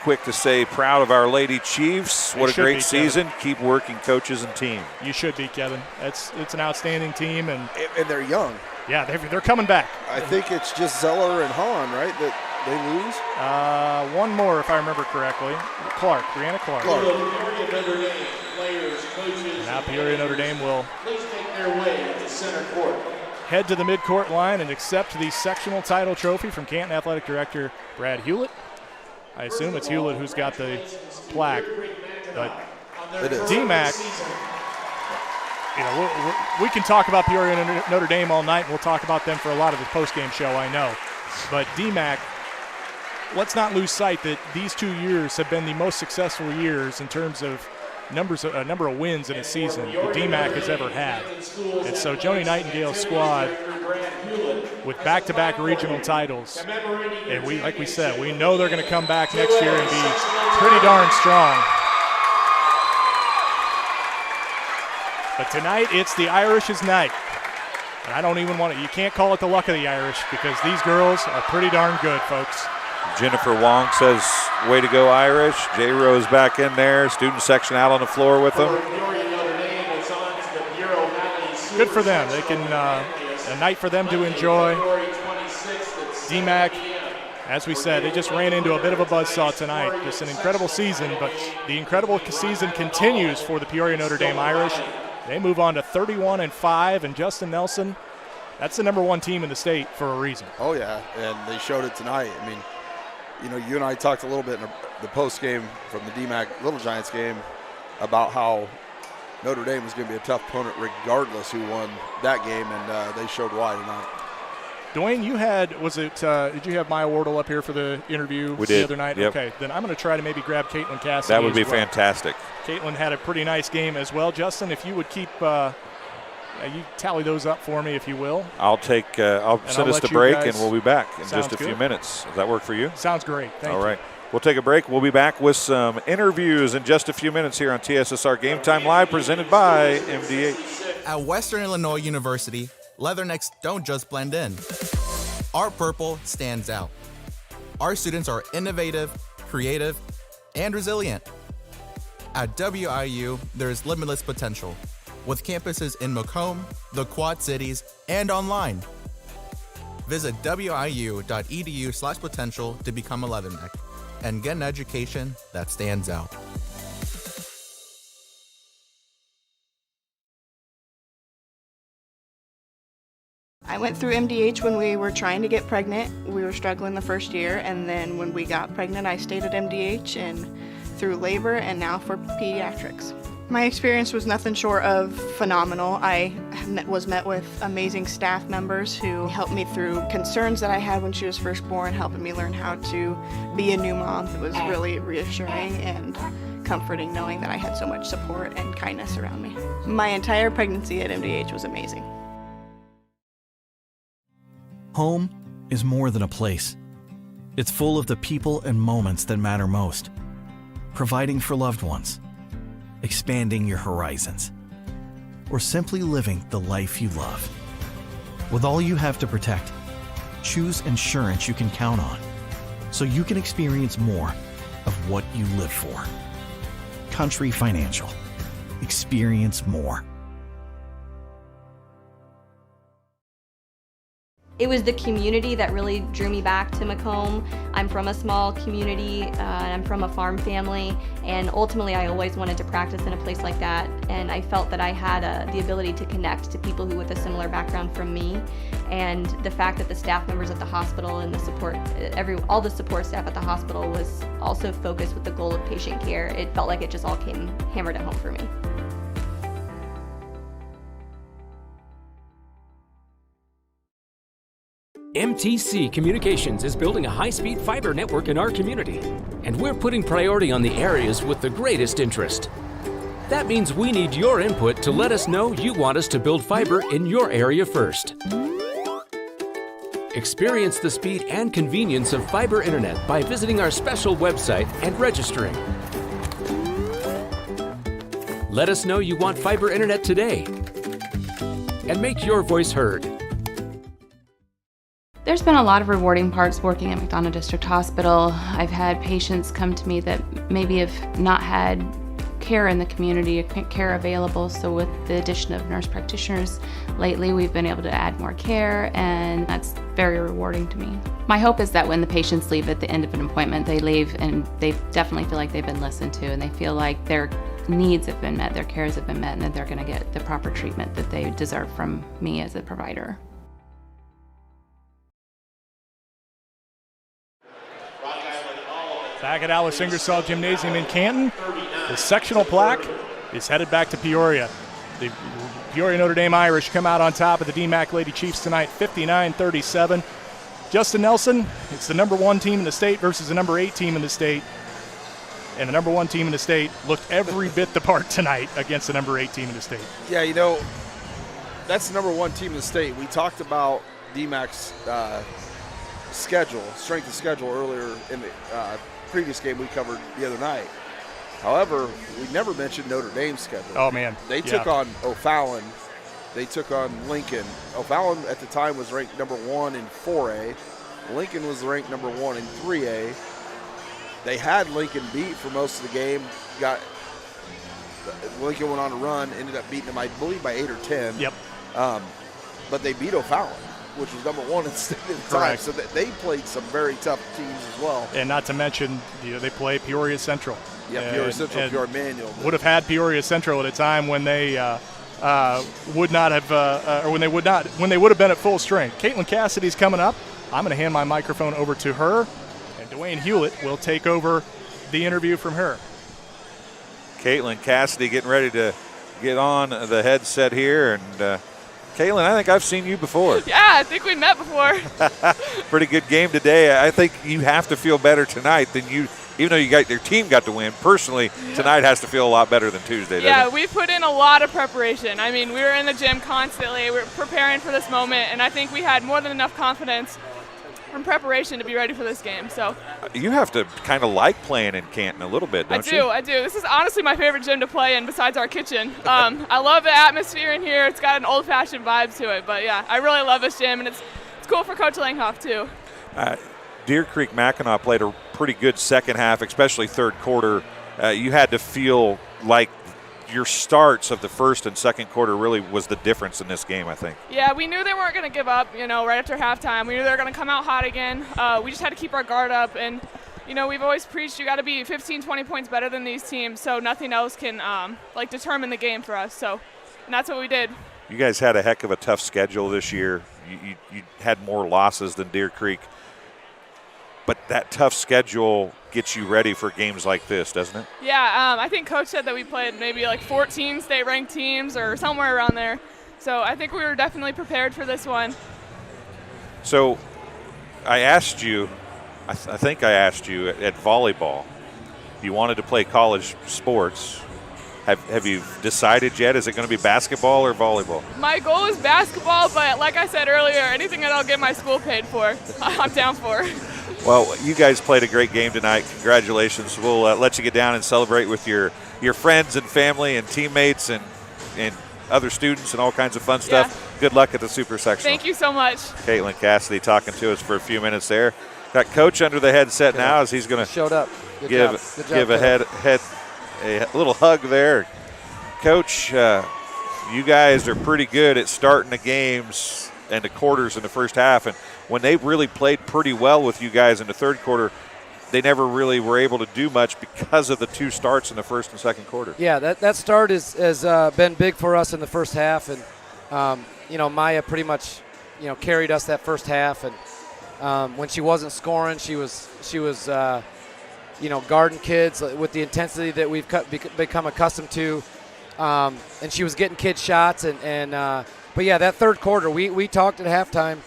quick to say, proud of our Lady Chiefs. What a great season. Keep working, coaches and team. You should be, Kevin. It's an outstanding team. And they're young. Yeah, they're coming back. I think it's just Zeller and Hahn, right, that they lose? One more, if I remember correctly. Brianna Clark. Now Peoria Notre Dame will Please make their way to center court. head to the midcourt line and accept the sectional title trophy from Canton Athletic Director Brad Hulett. I assume it's Hulett who's got the plaque, but it is. DMAC, we can talk about Peoria and Notre Dame all night, and we'll talk about them for a lot of the postgame show, I know. But DMAC, let's not lose sight that these 2 years have been the most successful years in terms of number of wins in a season the DMAC has ever had. And so Joni Nightingale's squad with back-to-back regional titles, and like we said, we know they're going to come back next year and be pretty darn strong. But tonight, it's the Irish's night. And I don't even want to, you can't call it the luck of the Irish because these girls are pretty darn good, folks. Jennifer Wong says, way to go, Irish. J. Rose back in there. Student section out on the floor with them. Good for them. They can, a night for them to enjoy. DMAC, as we said, they just ran into a bit of a buzzsaw tonight. Just an incredible season, but the incredible season continues for the Peoria Notre Dame Irish. They move on to 31-5, and Justin Nelson, that's the number one team in the state for a reason. Oh, yeah, and they showed it tonight. I mean, you and I talked a little bit in the post game from the DMAC Little Giants game about how Notre Dame was going to be a tough opponent regardless who won that game, and they showed why tonight. Dwayne, you had, did you have Maya Wardle up here for the interview the other night? Yep. Okay, then I'm going to try to maybe grab Caitlin Cassidy. That would be fantastic. Caitlin had a pretty nice game as well. Justin, if you would keep, you tally those up for me, if you will. I'll send us to break, and we'll be back in just a few minutes. Does that work for you? Sounds great. Thank you. All right. We'll take a break. We'll be back with some interviews in just a few minutes here on TSSR Game Time Live, presented by MDH. At Western Illinois University, Leathernecks don't just blend in. Our purple stands out. Our students are innovative, creative, and resilient. At WIU, there's limitless potential, with campuses in Macomb, the Quad Cities, and online. Visit wiu.edu/potential to become a Leatherneck and get an education that stands out. I went through MDH when we were trying to get pregnant. We were struggling the first year, and then when we got pregnant, I stayed at MDH and through labor and now for pediatrics. My experience was nothing short of phenomenal. I was met with amazing staff members who helped me through concerns that I had when she was first born, helping me learn how to be a new mom. It was really reassuring and comforting knowing that I had so much support and kindness around me. My entire pregnancy at MDH was amazing. Home is more than a place. It's full of the people and moments that matter most. Providing for loved ones, expanding your horizons, or simply living the life you love. With all you have to protect, choose insurance you can count on so you can experience more of what you live for. Country Financial. Experience more. It was the community that really drew me back to Macomb. I'm from a small community, and I'm from a farm family, and ultimately I always wanted to practice in a place like that, and I felt that I had the ability to connect to people who with a similar background from me, and the fact that the staff members at the hospital and the support, all the support staff at the hospital was also focused with the goal of patient care. It felt like it just all came hammered at home for me. MTC Communications is building a high-speed fiber network in our community, and we're putting priority on the areas with the greatest interest. That means we need your input to let us know you want us to build fiber in your area first. Experience the speed and convenience of fiber internet by visiting our special website and registering. Let us know you want fiber internet today. and make your voice heard. There's been a lot of rewarding parts working at McDonough District Hospital. I've had patients come to me that maybe have not had care in the community, care available. So with the addition of nurse practitioners lately, we've been able to add more care, and that's very rewarding to me. My hope is that when the patients leave at the end of an appointment, they leave and they definitely feel like they've been listened to, and they feel like their needs have been met, their cares have been met, and that they're going to get the proper treatment that they deserve from me as a provider. Back at Alice Ingersoll Gymnasium in Canton, the sectional plaque is headed back to Peoria. The Peoria Notre Dame Irish come out on top of the DMAC Lady Chiefs tonight, 59-37. Justin Nelson, it's the number 1 team in the state versus the number 8 team in the state. And the number 1 team in the state looked every bit the part tonight against the number 8 team in the state. Yeah, that's the number 1 team in the state. We talked about DMAC's schedule, strength of schedule earlier in the previous game we covered the other night. However, we never mentioned Notre Dame's schedule. Oh, man. They took on O'Fallon. They took on Lincoln. O'Fallon at the time was ranked number 1 in 4A. Lincoln was ranked number 1 in 3A. They had Lincoln beat for most of the game. Lincoln went on a run, ended up beating them, I believe, by 8 or 10. Yep. But they beat O'Fallon, which was number 1 in the state at the time. So they played some very tough teams as well. And not to mention, they play Peoria Central. Yeah, Peoria Central, Peoria Manual. Would have had Peoria Central at a time when they would not have, or when they would have been at full strength. Caitlin Cassidy's coming up. I'm going to hand my microphone over to her, and Dwayne Hulett will take over the interview from her. Caitlin Cassidy getting ready to get on the headset here, and Caitlin, I think I've seen you before. Yeah, I think we met before. Pretty good game today. I think you have to feel better tonight than you. Even though your team got to win, personally, tonight has to feel a lot better than Tuesday, Yeah, doesn't it? we put in a lot of preparation. I mean, we were in the gym constantly. We were preparing for this moment, and I think we had more than enough confidence and preparation to be ready for this game. So you have to kind of like playing in Canton a little bit, don't you? I do. This is honestly my favorite gym to play in besides our kitchen. I love the atmosphere in here. It's got an old-fashioned vibe to it. But, yeah, I really love this gym, and it's cool for Coach Langhoff, too. Deer Creek Mackinac played a pretty good second half, especially third quarter. You had to feel like your starts of the first and second quarter really was the difference in this game, I think. Yeah, we knew they weren't going to give up, right after halftime. We knew they were going to come out hot again. We just had to keep our guard up. And, we've always preached you got to be 15, 20 points better than these teams so nothing else can, determine the game for us. And that's what we did. You guys had a heck of a tough schedule this year. You had more losses than Deer Creek. But that tough schedule gets you ready for games like this, doesn't it? Yeah, I think Coach said that we played maybe 14 state-ranked teams or somewhere around there. So I think we were definitely prepared for this one. So I asked you, I think I asked you at volleyball, you wanted to play college sports. Have you decided yet? Is it going to be basketball or volleyball? My goal is basketball, but like I said earlier, anything that I'll get my school paid for, I'm down for. Well, you guys played a great game tonight. Congratulations. We'll let you get down and celebrate with your friends and family and teammates and other students and all kinds of fun stuff. Yeah. Good luck at the Super Sectional. Thank you so much. Caitlin Cassidy talking to us for a few minutes there. Got Coach under the headset now as he's going to showed up. Give a little hug there. Coach, you guys are pretty good at starting the games and the quarters in the first half, and when they really played pretty well with you guys in the third quarter, they never really were able to do much because of the two starts in the first and second quarter. Yeah, that start has been big for us in the first half, and Maya pretty much carried us that first half, and when she wasn't scoring, she was guarding kids with the intensity that we've become accustomed to, and she was getting kids shots, but yeah, that third quarter, we talked at halftime.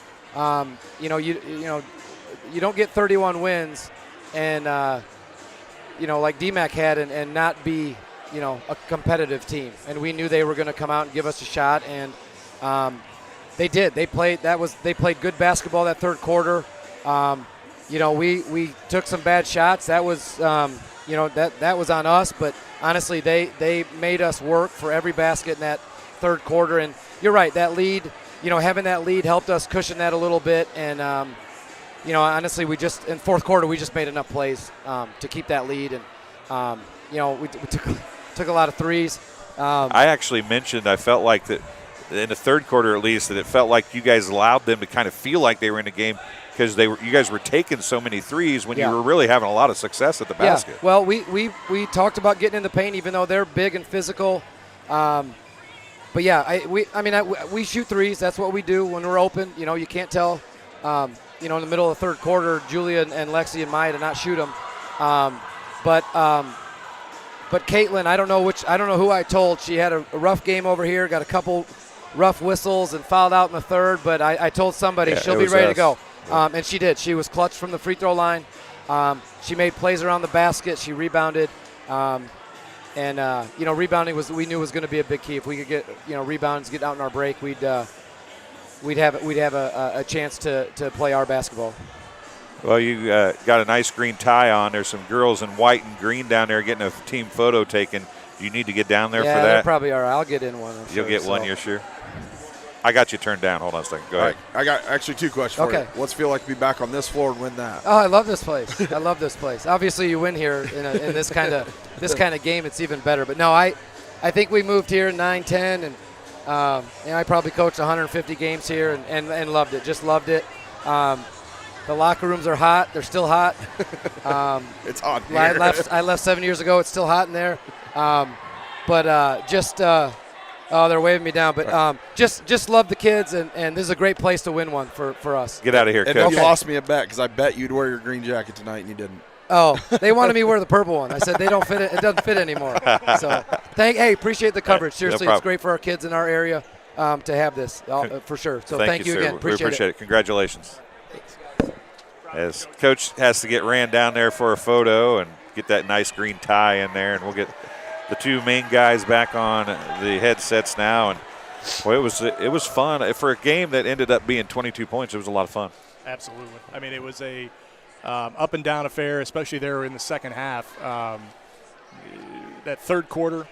You don't get 31 wins and like DMAC had and not be a competitive team, and we knew they were going to come out and give us a shot, and they did. They played good basketball that third quarter. We took some bad shots. That was that was on us, but honestly they made us work for every basket in that third quarter. And you're right, that lead, having that lead helped us cushion that a little bit. And, honestly, in fourth quarter, we just made enough plays to keep that lead. And, we took a lot of threes. I actually mentioned I felt like that in the third quarter at least that it felt like you guys allowed them to kind of feel like they were in the game because you guys were taking so many threes when you were really having a lot of success at the basket. Well, we talked about getting in the paint even though they're big and physical. But we shoot threes. That's what we do when we're open. You can't tell. In the middle of the third quarter, Julia and Lexi and Maya did not shoot them. But Caitlin, I don't know who I told. She had a rough game over here, got a couple rough whistles and fouled out in the third. But I told somebody she'll be ready to go. And she did. She was clutch from the free throw line. She made plays around the basket. She rebounded. Rebounding we knew was going to be a big key. If we could get rebounds, get out in our break, we'd have a chance to play our basketball. Well, you got a nice green tie on. There's some girls in white and green down there getting a team photo taken. Do you need to get down there for that? Yeah, they probably are. I'll get in one. You'll get one, you're sure? I got you turned down. Hold on a second. Go ahead. I got actually two questions for you. What's it feel like to be back on this floor and win that? Oh, I love this place. I love this place. Obviously, you win here in this kind of game. It's even better. But no, I think we moved here in 9-10, and I probably coached 150 games here and loved it. Just loved it. The locker rooms are hot. They're still hot. It's hot here. I left 7 years ago. It's still hot in there. They're waving me down. But just love the kids, and this is a great place to win one for us. Get out of here, and Coach. You lost me a bet because I bet you'd wear your green jacket tonight, and you didn't. Oh, they wanted me to wear the purple one. I said they don't fit it. It doesn't fit anymore. So appreciate the coverage. Seriously, it's great for our kids in our area to have this for sure. So thank you again. We appreciate it. Congratulations. As Coach has to get ran down there for a photo and get that nice green tie in there, and we'll get the two main guys back on the headsets now. And boy, it was fun for a game that ended up being 22 points. It was a lot of fun. Absolutely. I mean, it was a up and down affair, especially there in the second half. That third quarter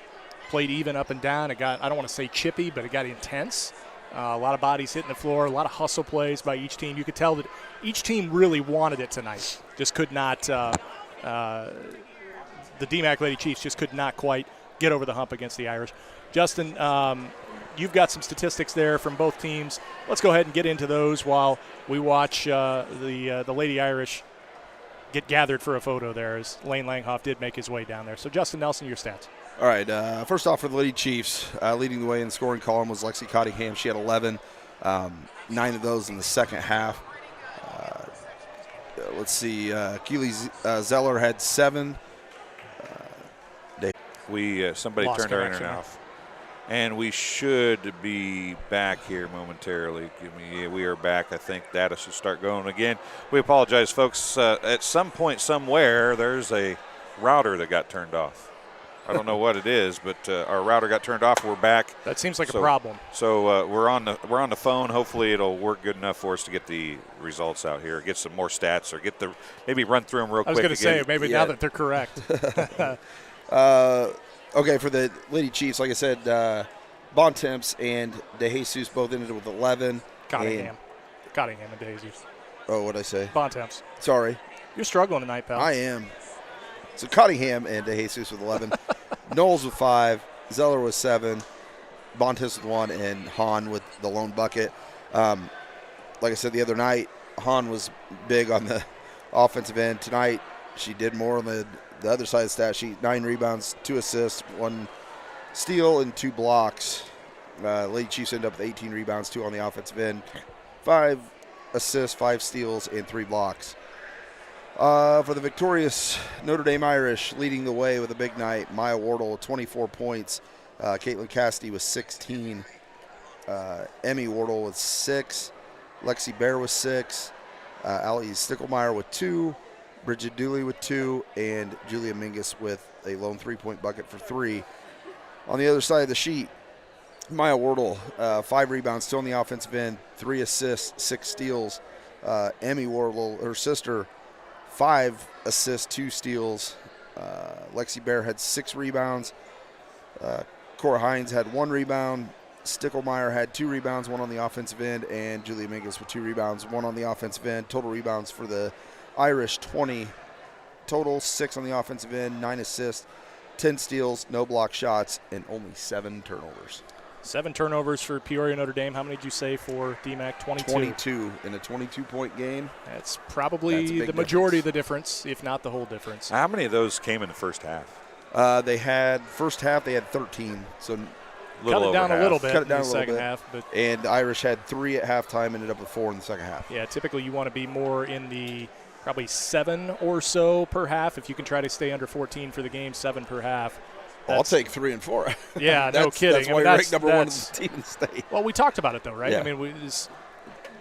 played even up and down. It got, I don't want to say chippy, but it got intense. A lot of bodies hitting the floor, a lot of hustle plays by each team. You could tell that each team really wanted it tonight. Just could not, the DMAC Lady Chiefs just could not quite get over the hump against the Irish. Justin, you've got some statistics there from both teams. Let's go ahead and get into those while we watch the Lady Irish get gathered for a photo there, as Lane Langhoff did make his way down there. So, Justin Nelson, your stats. All right, first off for the Lady Chiefs, leading the way in the scoring column was Lexi Cottingham. She had 11, 9 of those in the second half. Let's see, Keely Zeller had 7. Somebody Lost turned our internet off. And we should be back here momentarily. We are back. I think data should start going again. We apologize, folks. At some point somewhere, there's a router that got turned off. I don't know what it is, but our router got turned off. We're back. That seems like a problem. So we're on the phone. Hopefully, it'll work good enough for us to get the results out here, get some more stats, or maybe run through them real quick. I was going to say maybe now that they're correct. Okay, for the Lady Chiefs, like I said, Bontemps and DeJesus both ended with 11. Cottingham and DeJesus. Oh, what did I say? Bontemps. Sorry. You're struggling tonight, pal. I am. So Cottingham and DeJesus with 11. Knowles with 5. Zeller with 7. Bontemps with 1. And Hahn with the lone bucket. Like I said the other night, Hahn was big on the offensive end. Tonight, she did more on the other side of the stat sheet. 9 rebounds, 2 assists, 1 steal, and 2 blocks. Lady Chiefs end up with 18 rebounds, 2 on the offensive end, 5 assists, 5 steals, and 3 blocks. For the victorious Notre Dame Irish, leading the way with a big night, Maya Wardle with 24 points, Caitlin Cassidy with 16, Emmy Wardle with 6, Lexi Bear with 6, Allie Stickelmeyer with 2, Bridget Dooley with 2, and Julia Mingus with a lone 3-point bucket for 3. On the other side of the sheet, Maya Wardle, 5 rebounds, 2 on the offensive end, 3 assists, 6 steals. Emmy Wardle, her sister, 5 assists, 2 steals. Lexi Bear had 6 rebounds. Cora Hines had 1 rebound. Stickelmeyer had 2 rebounds, 1 on the offensive end, and Julia Mingus with 2 rebounds, 1 on the offensive end. Total rebounds for the Irish, 20 total, 6 on the offensive end, 9 assists, 10 steals, no block shots, and only 7 turnovers. 7 turnovers for Peoria Notre Dame. How many did you say for DMAC? 22. 22 in a 22-point game. That's probably the majority of the difference, if not the whole difference. How many of those came in the first half? They had first half. They had 13. So cut it down a little bit Cut it down in the a little second bit. half. But and the Irish had 3 at halftime. Ended up with 4 in the second half. yeah, typically you want to be more in the probably 7 or so per half. If you can try to stay under 14 for the game, 7 per half. I'll take 3 and 4. Yeah, no kidding. That's why you're ranked number 1 in the team in the state. Well, we talked about it though, right? Yeah. I mean,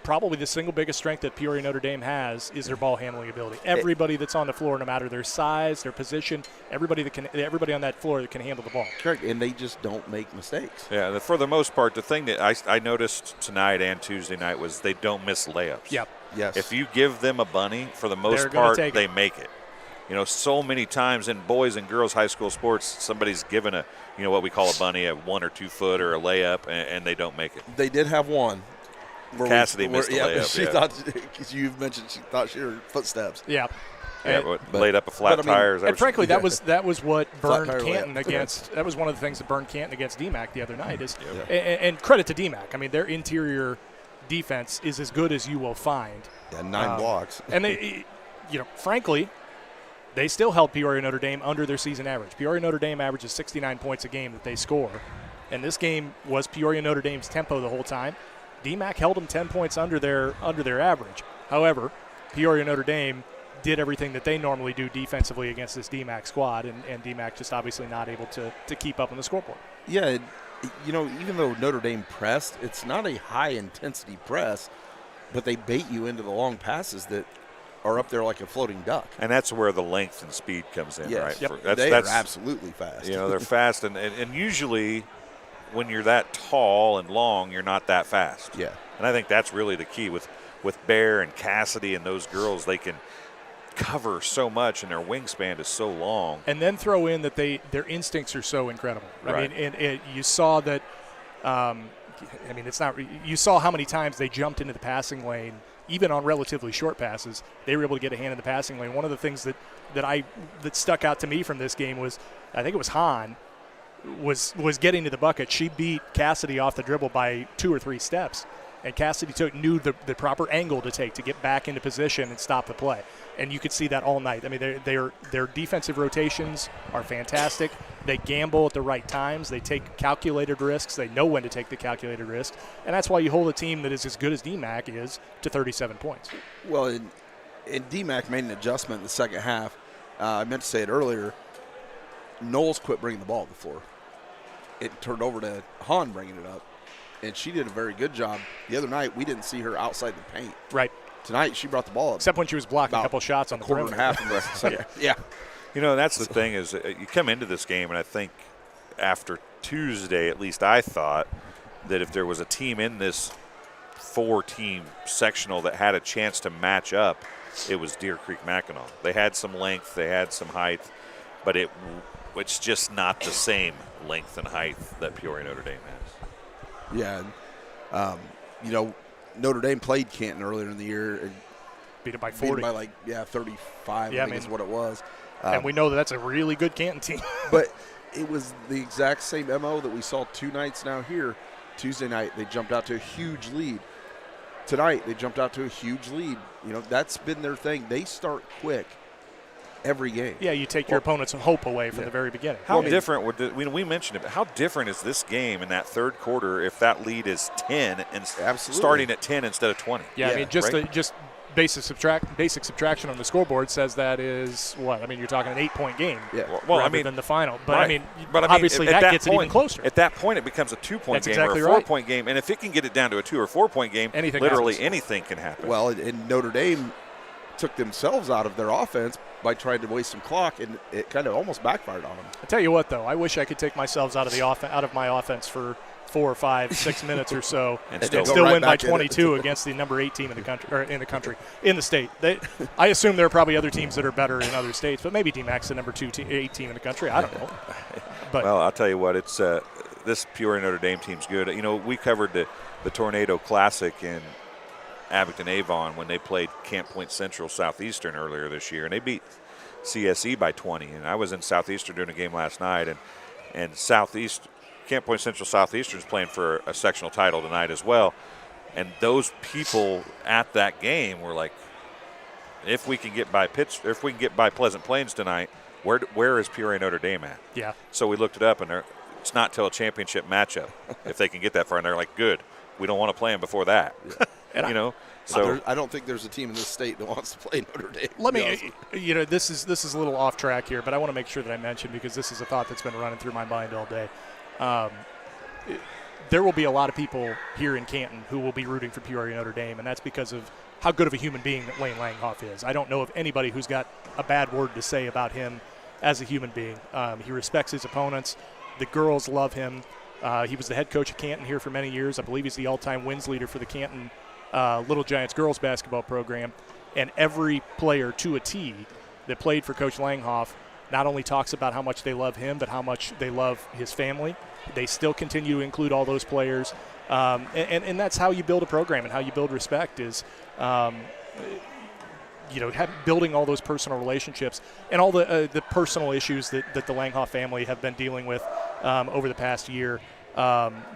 probably the single biggest strength that Peoria Notre Dame has is their ball handling ability. Everybody that's on the floor, no matter their size, their position, everybody on that floor that can handle the ball. Correct, and they just don't make mistakes. Yeah, for the most part, the thing that I noticed tonight and Tuesday night was they don't miss layups. Yep. Yes. If you give them a bunny, for the most part, they make it. You know, so many times in boys and girls high school sports, somebody's given a, what we call a bunny, a 1 or 2 foot or a layup, and they don't make it. They did have one. Cassidy missed a layup. She thought, because you've mentioned, she thought she heard footsteps. Yeah. Yeah, laid up a flat tire. And frankly, that was what burned Canton against. That was one of the things that burned Canton against DMAC the other night. And credit to DMAC. I mean, their interior defense is as good as you will find. Yeah, 9 blocks. And they, frankly, they still held Peoria Notre Dame under their season average. Peoria Notre Dame averages 69 points a game that they score, and this game was Peoria Notre Dame's tempo the whole time. DMAC held them 10 points under their average. However, Peoria Notre Dame did everything that they normally do defensively against this DMAC squad, and DMAC just obviously not able to keep up on the scoreboard. Yeah, even though Notre Dame pressed, it's not a high-intensity press, but they bait you into the long passes that are up there like a floating duck. And that's where the length and speed comes in, yes. right? Yep. They are absolutely fast. They're fast, and usually when you're that tall and long, you're not that fast. Yeah. And I think that's really the key with Bear and Cassidy and those girls. They can cover so much, and their wingspan is so long. And then throw in that their instincts are so incredible. Right. I mean, and you saw that. You saw how many times they jumped into the passing lane, even on relatively short passes. They were able to get a hand in the passing lane. One of the things that stuck out to me from this game was, I think it was Hahn, was getting to the bucket. She beat Cassidy off the dribble by 2 or 3 steps, and Cassidy knew the proper angle to take to get back into position and stop the play. And you could see that all night. I mean, their defensive rotations are fantastic. They gamble at the right times. They take calculated risks. They know when to take the calculated risks, and that's why you hold a team that is as good as DMAC is to 37 points. Well, and DMAC made an adjustment in the second half. I meant to say it earlier. Knowles quit bringing the ball to the floor. It turned over to Hahn bringing it up, and she did a very good job. The other night, we didn't see her outside the paint. Right. Tonight, she brought the ball up. Except when she was blocking a couple shots on the quarter and a half of the second. Yeah. That's the thing is you come into this game, and I think after Tuesday, at least I thought that if there was a team in this 4-team sectional that had a chance to match up, it was Deer Creek Mackinac. They had some length, they had some height, but it's just not the same length and height that Peoria Notre Dame has. Yeah. Notre Dame played Canton earlier in the year and beat it by 40. Beat it by 35, I think is what it was. And we know that's a really good Canton team. But it was the exact same MO that we saw 2 nights now here. Tuesday night, they jumped out to a huge lead. Tonight, they jumped out to a huge lead. That's been their thing. They start quick every game. Yeah, you take your opponent's hope away from the very beginning. How different would we mentioned it? But how different is this game in that third quarter if that lead is 10 and starting at 10 instead of 20? Yeah, I mean just basic subtraction on the scoreboard says that is what? I mean, you're talking an 8-point game. Yeah. Rather than the final. But right. Obviously that gets it even closer. At that point, it becomes a 2-point game exactly or a 4-point game, and if it can get it down to a 2 or 4-point game, literally anything can happen. Well, and Notre Dame took themselves out of their offense by trying to waste some clock, and it kind of almost backfired on them. I tell you what, though, I wish I could take myself out of my offense for 4 or 5, 6 minutes or so, and still win by 22 against the number 8 team in the state. I assume there are probably other teams that are better in other states, but maybe DMAC's the number 8 team in the country. I don't know. But well, I'll tell you what, it's this Peoria Notre Dame team's good. You know, we covered the Tornado Classic in Abington Avon when they played Camp Point Central Southeastern earlier this year, and they beat CSE by 20. And I was in Southeastern during a game last night, and Camp Point Central Southeastern is playing for a sectional title tonight as well. And those people at that game were like, if we can get by Pleasant Plains tonight, where is Peoria Notre Dame at? Yeah. So we looked it up, and it's not till a championship matchup if they can get that far. And they're like, good. We don't want to play them before that. Yeah. You know. So I don't think there's a team in this state that wants to play Notre Dame. Let me, you know, this is a little off track here, but I want to make sure that I mention, because this is a thought that's been running through my mind all day. There will be a lot of people here in Canton who will be rooting for Peoria Notre Dame, and that's because of how good of a human being that Lane Langhoff is. I don't know of anybody who's got a bad word to say about him as a human being. He respects his opponents. The girls love him. He was the head coach of Canton here for many years. I believe he's the all-time wins leader for the Canton Little Giants girls basketball program. And every player to a T that played for Coach Langhoff not only talks about how much they love him, but how much they love his family. They still continue to include all those players. And that's how you build a program and how you build respect is, building all those personal relationships and all the personal issues that the Langhoff family have been dealing with over the past year.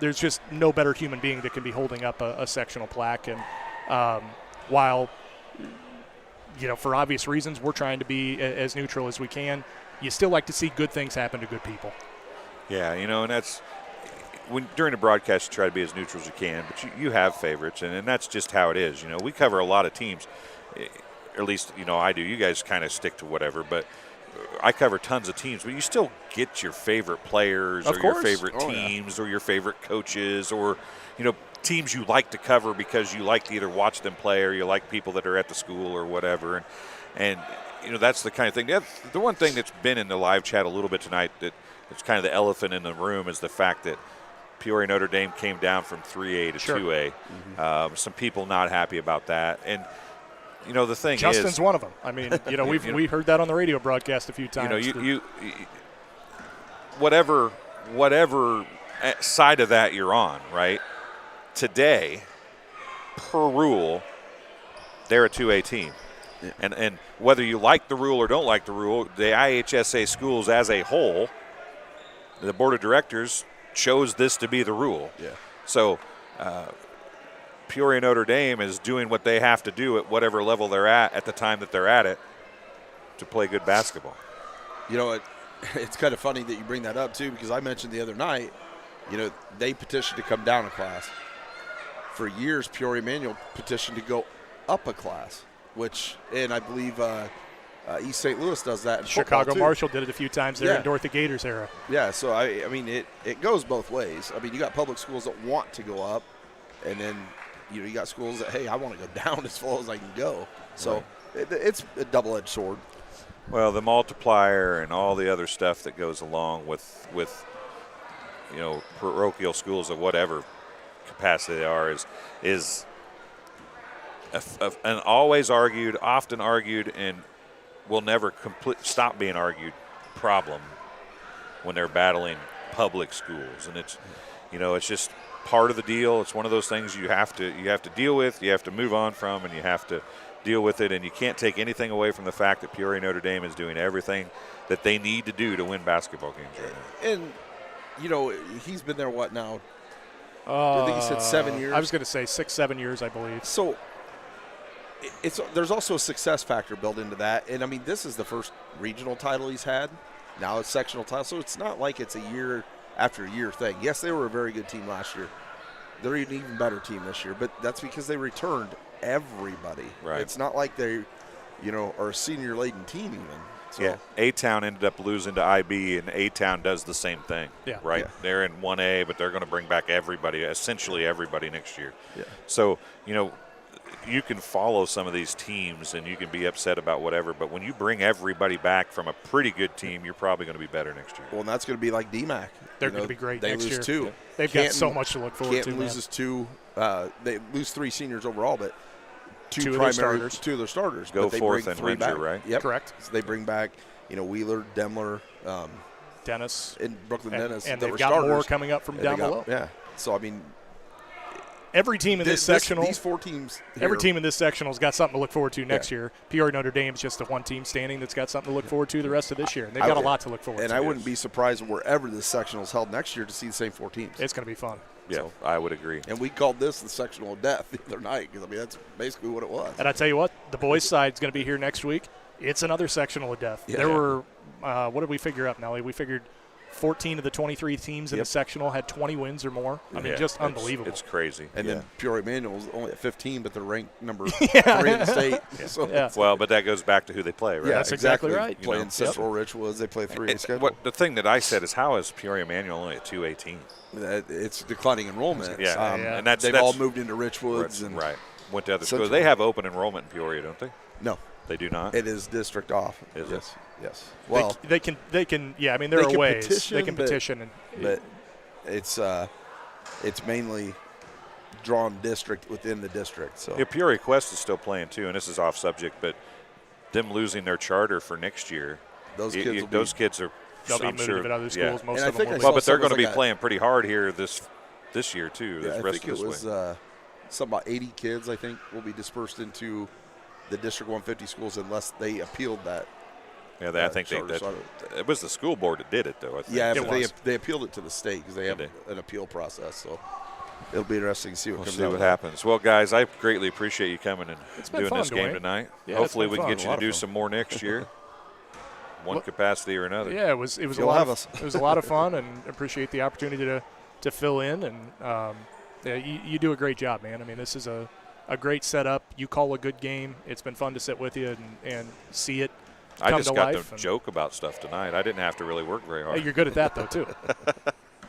There's just no better human being that can be holding up a sectional plaque. And while, for obvious reasons, we're trying to be as neutral as we can, you still like to see good things happen to good people. Yeah, and that's during the broadcast you try to be as neutral as you can, but you have favorites, and that's just how it is. We cover a lot of teams, or at least I do. You guys kind of stick to whatever, but I cover tons of teams. But you still get your favorite players, or your favorite teams, or your favorite coaches, or teams you like to cover because you like to either watch them play or you like people that are at the school or whatever, and that's the kind of thing. The one thing that's been in the live chat a little bit tonight it's kind of the elephant in the room is the fact that Peoria Notre Dame came down from 3A to 2A. Mm-hmm. Some people not happy about that. And, the thing Justin's one of them. I mean, we heard that on the radio broadcast a few times. Whatever side of that you're on, right? Today, per rule, they're a 2A team. Yeah. And whether you like the rule or don't like the rule, the IHSA schools as a whole, the board of directors chose this to be the rule. Yeah. So Peoria Notre Dame is doing what they have to do at whatever level they're at the time that they're at it to play good basketball. It's kind of funny that you bring that up too, because I mentioned the other night, they petitioned to come down a class. For years, Peoria Manual petitioned to go up a class, and I believe East St. Louis does that in Chicago too. Marshall did it a few times there in Dorothy Gators era. Yeah, so I mean it goes both ways. I mean, you got public schools that want to go up, and then you got schools that, hey, I want to go down as far as I can go. So it's a double-edged sword. Well, the multiplier and all the other stuff that goes along with parochial schools of whatever capacity they are is an always argued, often argued, and will never stop being argued problem when they're battling public schools. And it's just part of the deal. It's one of those things you have to deal with, you have to move on from, and you have to deal with it. And you can't take anything away from the fact that Peoria Notre Dame is doing everything that they need to do to win basketball games right now. And he's been there what now? I think he said 7 years. I was going to say 6-7 years, I believe. So there's also a success factor built into that. And, I mean, this is the first regional title he's had. Now it's sectional title. So it's not like it's a year after year thing. Yes, they were a very good team last year. They're an even better team this year. But that's because they returned everybody. Right. It's not like they, are a senior-laden team even. So. Yeah, A-Town ended up losing to IB, and A-Town does the same thing, right? Yeah. They're in 1A, but they're going to bring back essentially everybody next year. Yeah. So, you can follow some of these teams, and you can be upset about whatever, but when you bring everybody back from a pretty good team, you're probably going to be better next year. Well, and that's going to be like DMAC. They're going to be great next year. They lose two. Yeah. They've got so much to look forward to. Canton loses two. They lose three seniors overall, but two of their starters. Go forth and Windsor, right? Yep. Correct. So they bring back, Wheeler, Demler, Dennis. In Brooklyn Dennis. And that they've were got starters. more coming up from down below. Yeah. So, I mean, every team in this sectional. These 4 teams. Every team in this sectional's got something to look forward to next year. Peoria Notre Dame's just the one team standing that's got something to look forward to the rest of this year. And they've got a lot to look forward to. And I wouldn't be surprised wherever this sectional's held next year to see the same 4 teams. It's going to be fun. Yeah, so, I would agree. And we called this the sectional of death the other night because, I mean, that's basically what it was. And I tell you what, the boys' side's going to be here next week. It's another sectional of death. Yeah. There were, what did we figure up, Nelly? We figured 14 of the 23 teams in the sectional had 20 wins or more. I mean, just unbelievable. It's crazy. And then Peoria Manual's only at 15, but they're ranked number 3 in the state. So well, but that goes back to who they play, right? Yeah, that's exactly right. Playing Central Richwoods, they play 3 in schedule. The thing that I said is, how is Peoria Manual only at 218? It's declining enrollment. And they've all moved into Richwoods. And went to other schools. They have open enrollment in Peoria, don't they? No. They do not? It is district off. Is it? Yes. Well, they can. Yeah, I mean, there are ways they can petition, but it's mainly drawn district within the district. So Peoria Quest is still playing too, and this is off subject, but them losing their charter for next year, those kids are. They'll be moving to other schools. Most of them will be. Well, but they're going to be playing pretty hard here this year too. I think it was something about 80 kids. I think will be dispersed into the District 150 schools unless they appealed that. Yeah, I think it was the school board that did it, though. I think. Yeah, but they appealed it to the state because they have an appeal process. So it'll be interesting to see what comes out. We'll see what happens. Well, guys, I greatly appreciate you coming and doing this game Dwayne. tonight. Yeah, hopefully, we can get you to do some more next year, one capacity or another. Yeah, it was a lot. It was a lot of fun, and appreciate the opportunity to fill in. And you do a great job, man. I mean, this is a great setup. You call a good game. It's been fun to sit with you and see it come I just to got life. to joke about stuff tonight. I didn't have to really work very hard. Hey, you're good at that, though, too.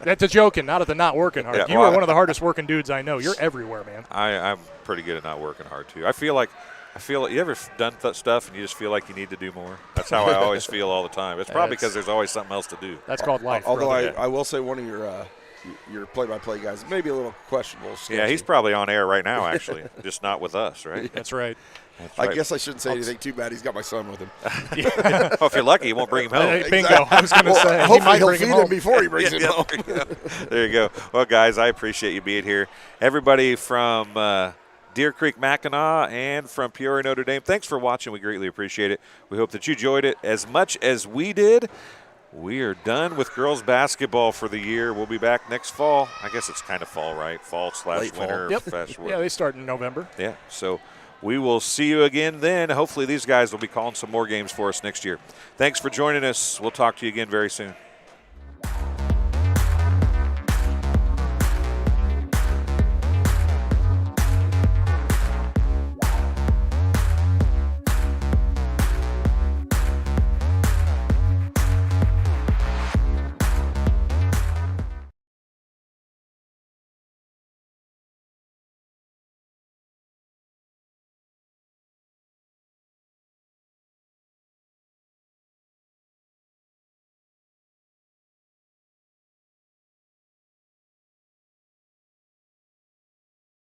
That's a joking, not at the not working hard. Yeah, you are one of the hardest working dudes I know. You're everywhere, man. I'm pretty good at not working hard, too. I feel like you ever done stuff and you just feel like you need to do more? That's how I always feel all the time. It's probably because there's always something else to do. That's called life. Although I will say one of your play-by-play guys maybe a little questionable. Sketchy. Yeah, he's probably on air right now, actually, just not with us, right? That's right. I guess I shouldn't say anything too bad. He's got my son with him. Well, if you're lucky, you won't bring him home. Bingo. Exactly. I was going to say. Hopefully he'll feed him before he brings him home. There you go. Well, guys, I appreciate you being here. Everybody from Deer Creek, Mackinac, and from Peoria, Notre Dame, thanks for watching. We greatly appreciate it. We hope that you enjoyed it as much as we did. We are done with girls basketball for the year. We'll be back next fall. I guess it's kind of fall, right? Fall/winter. Yep. Yeah, they start in November. Yeah, so we will see you again then. Hopefully these guys will be calling some more games for us next year. Thanks for joining us. We'll talk to you again very soon.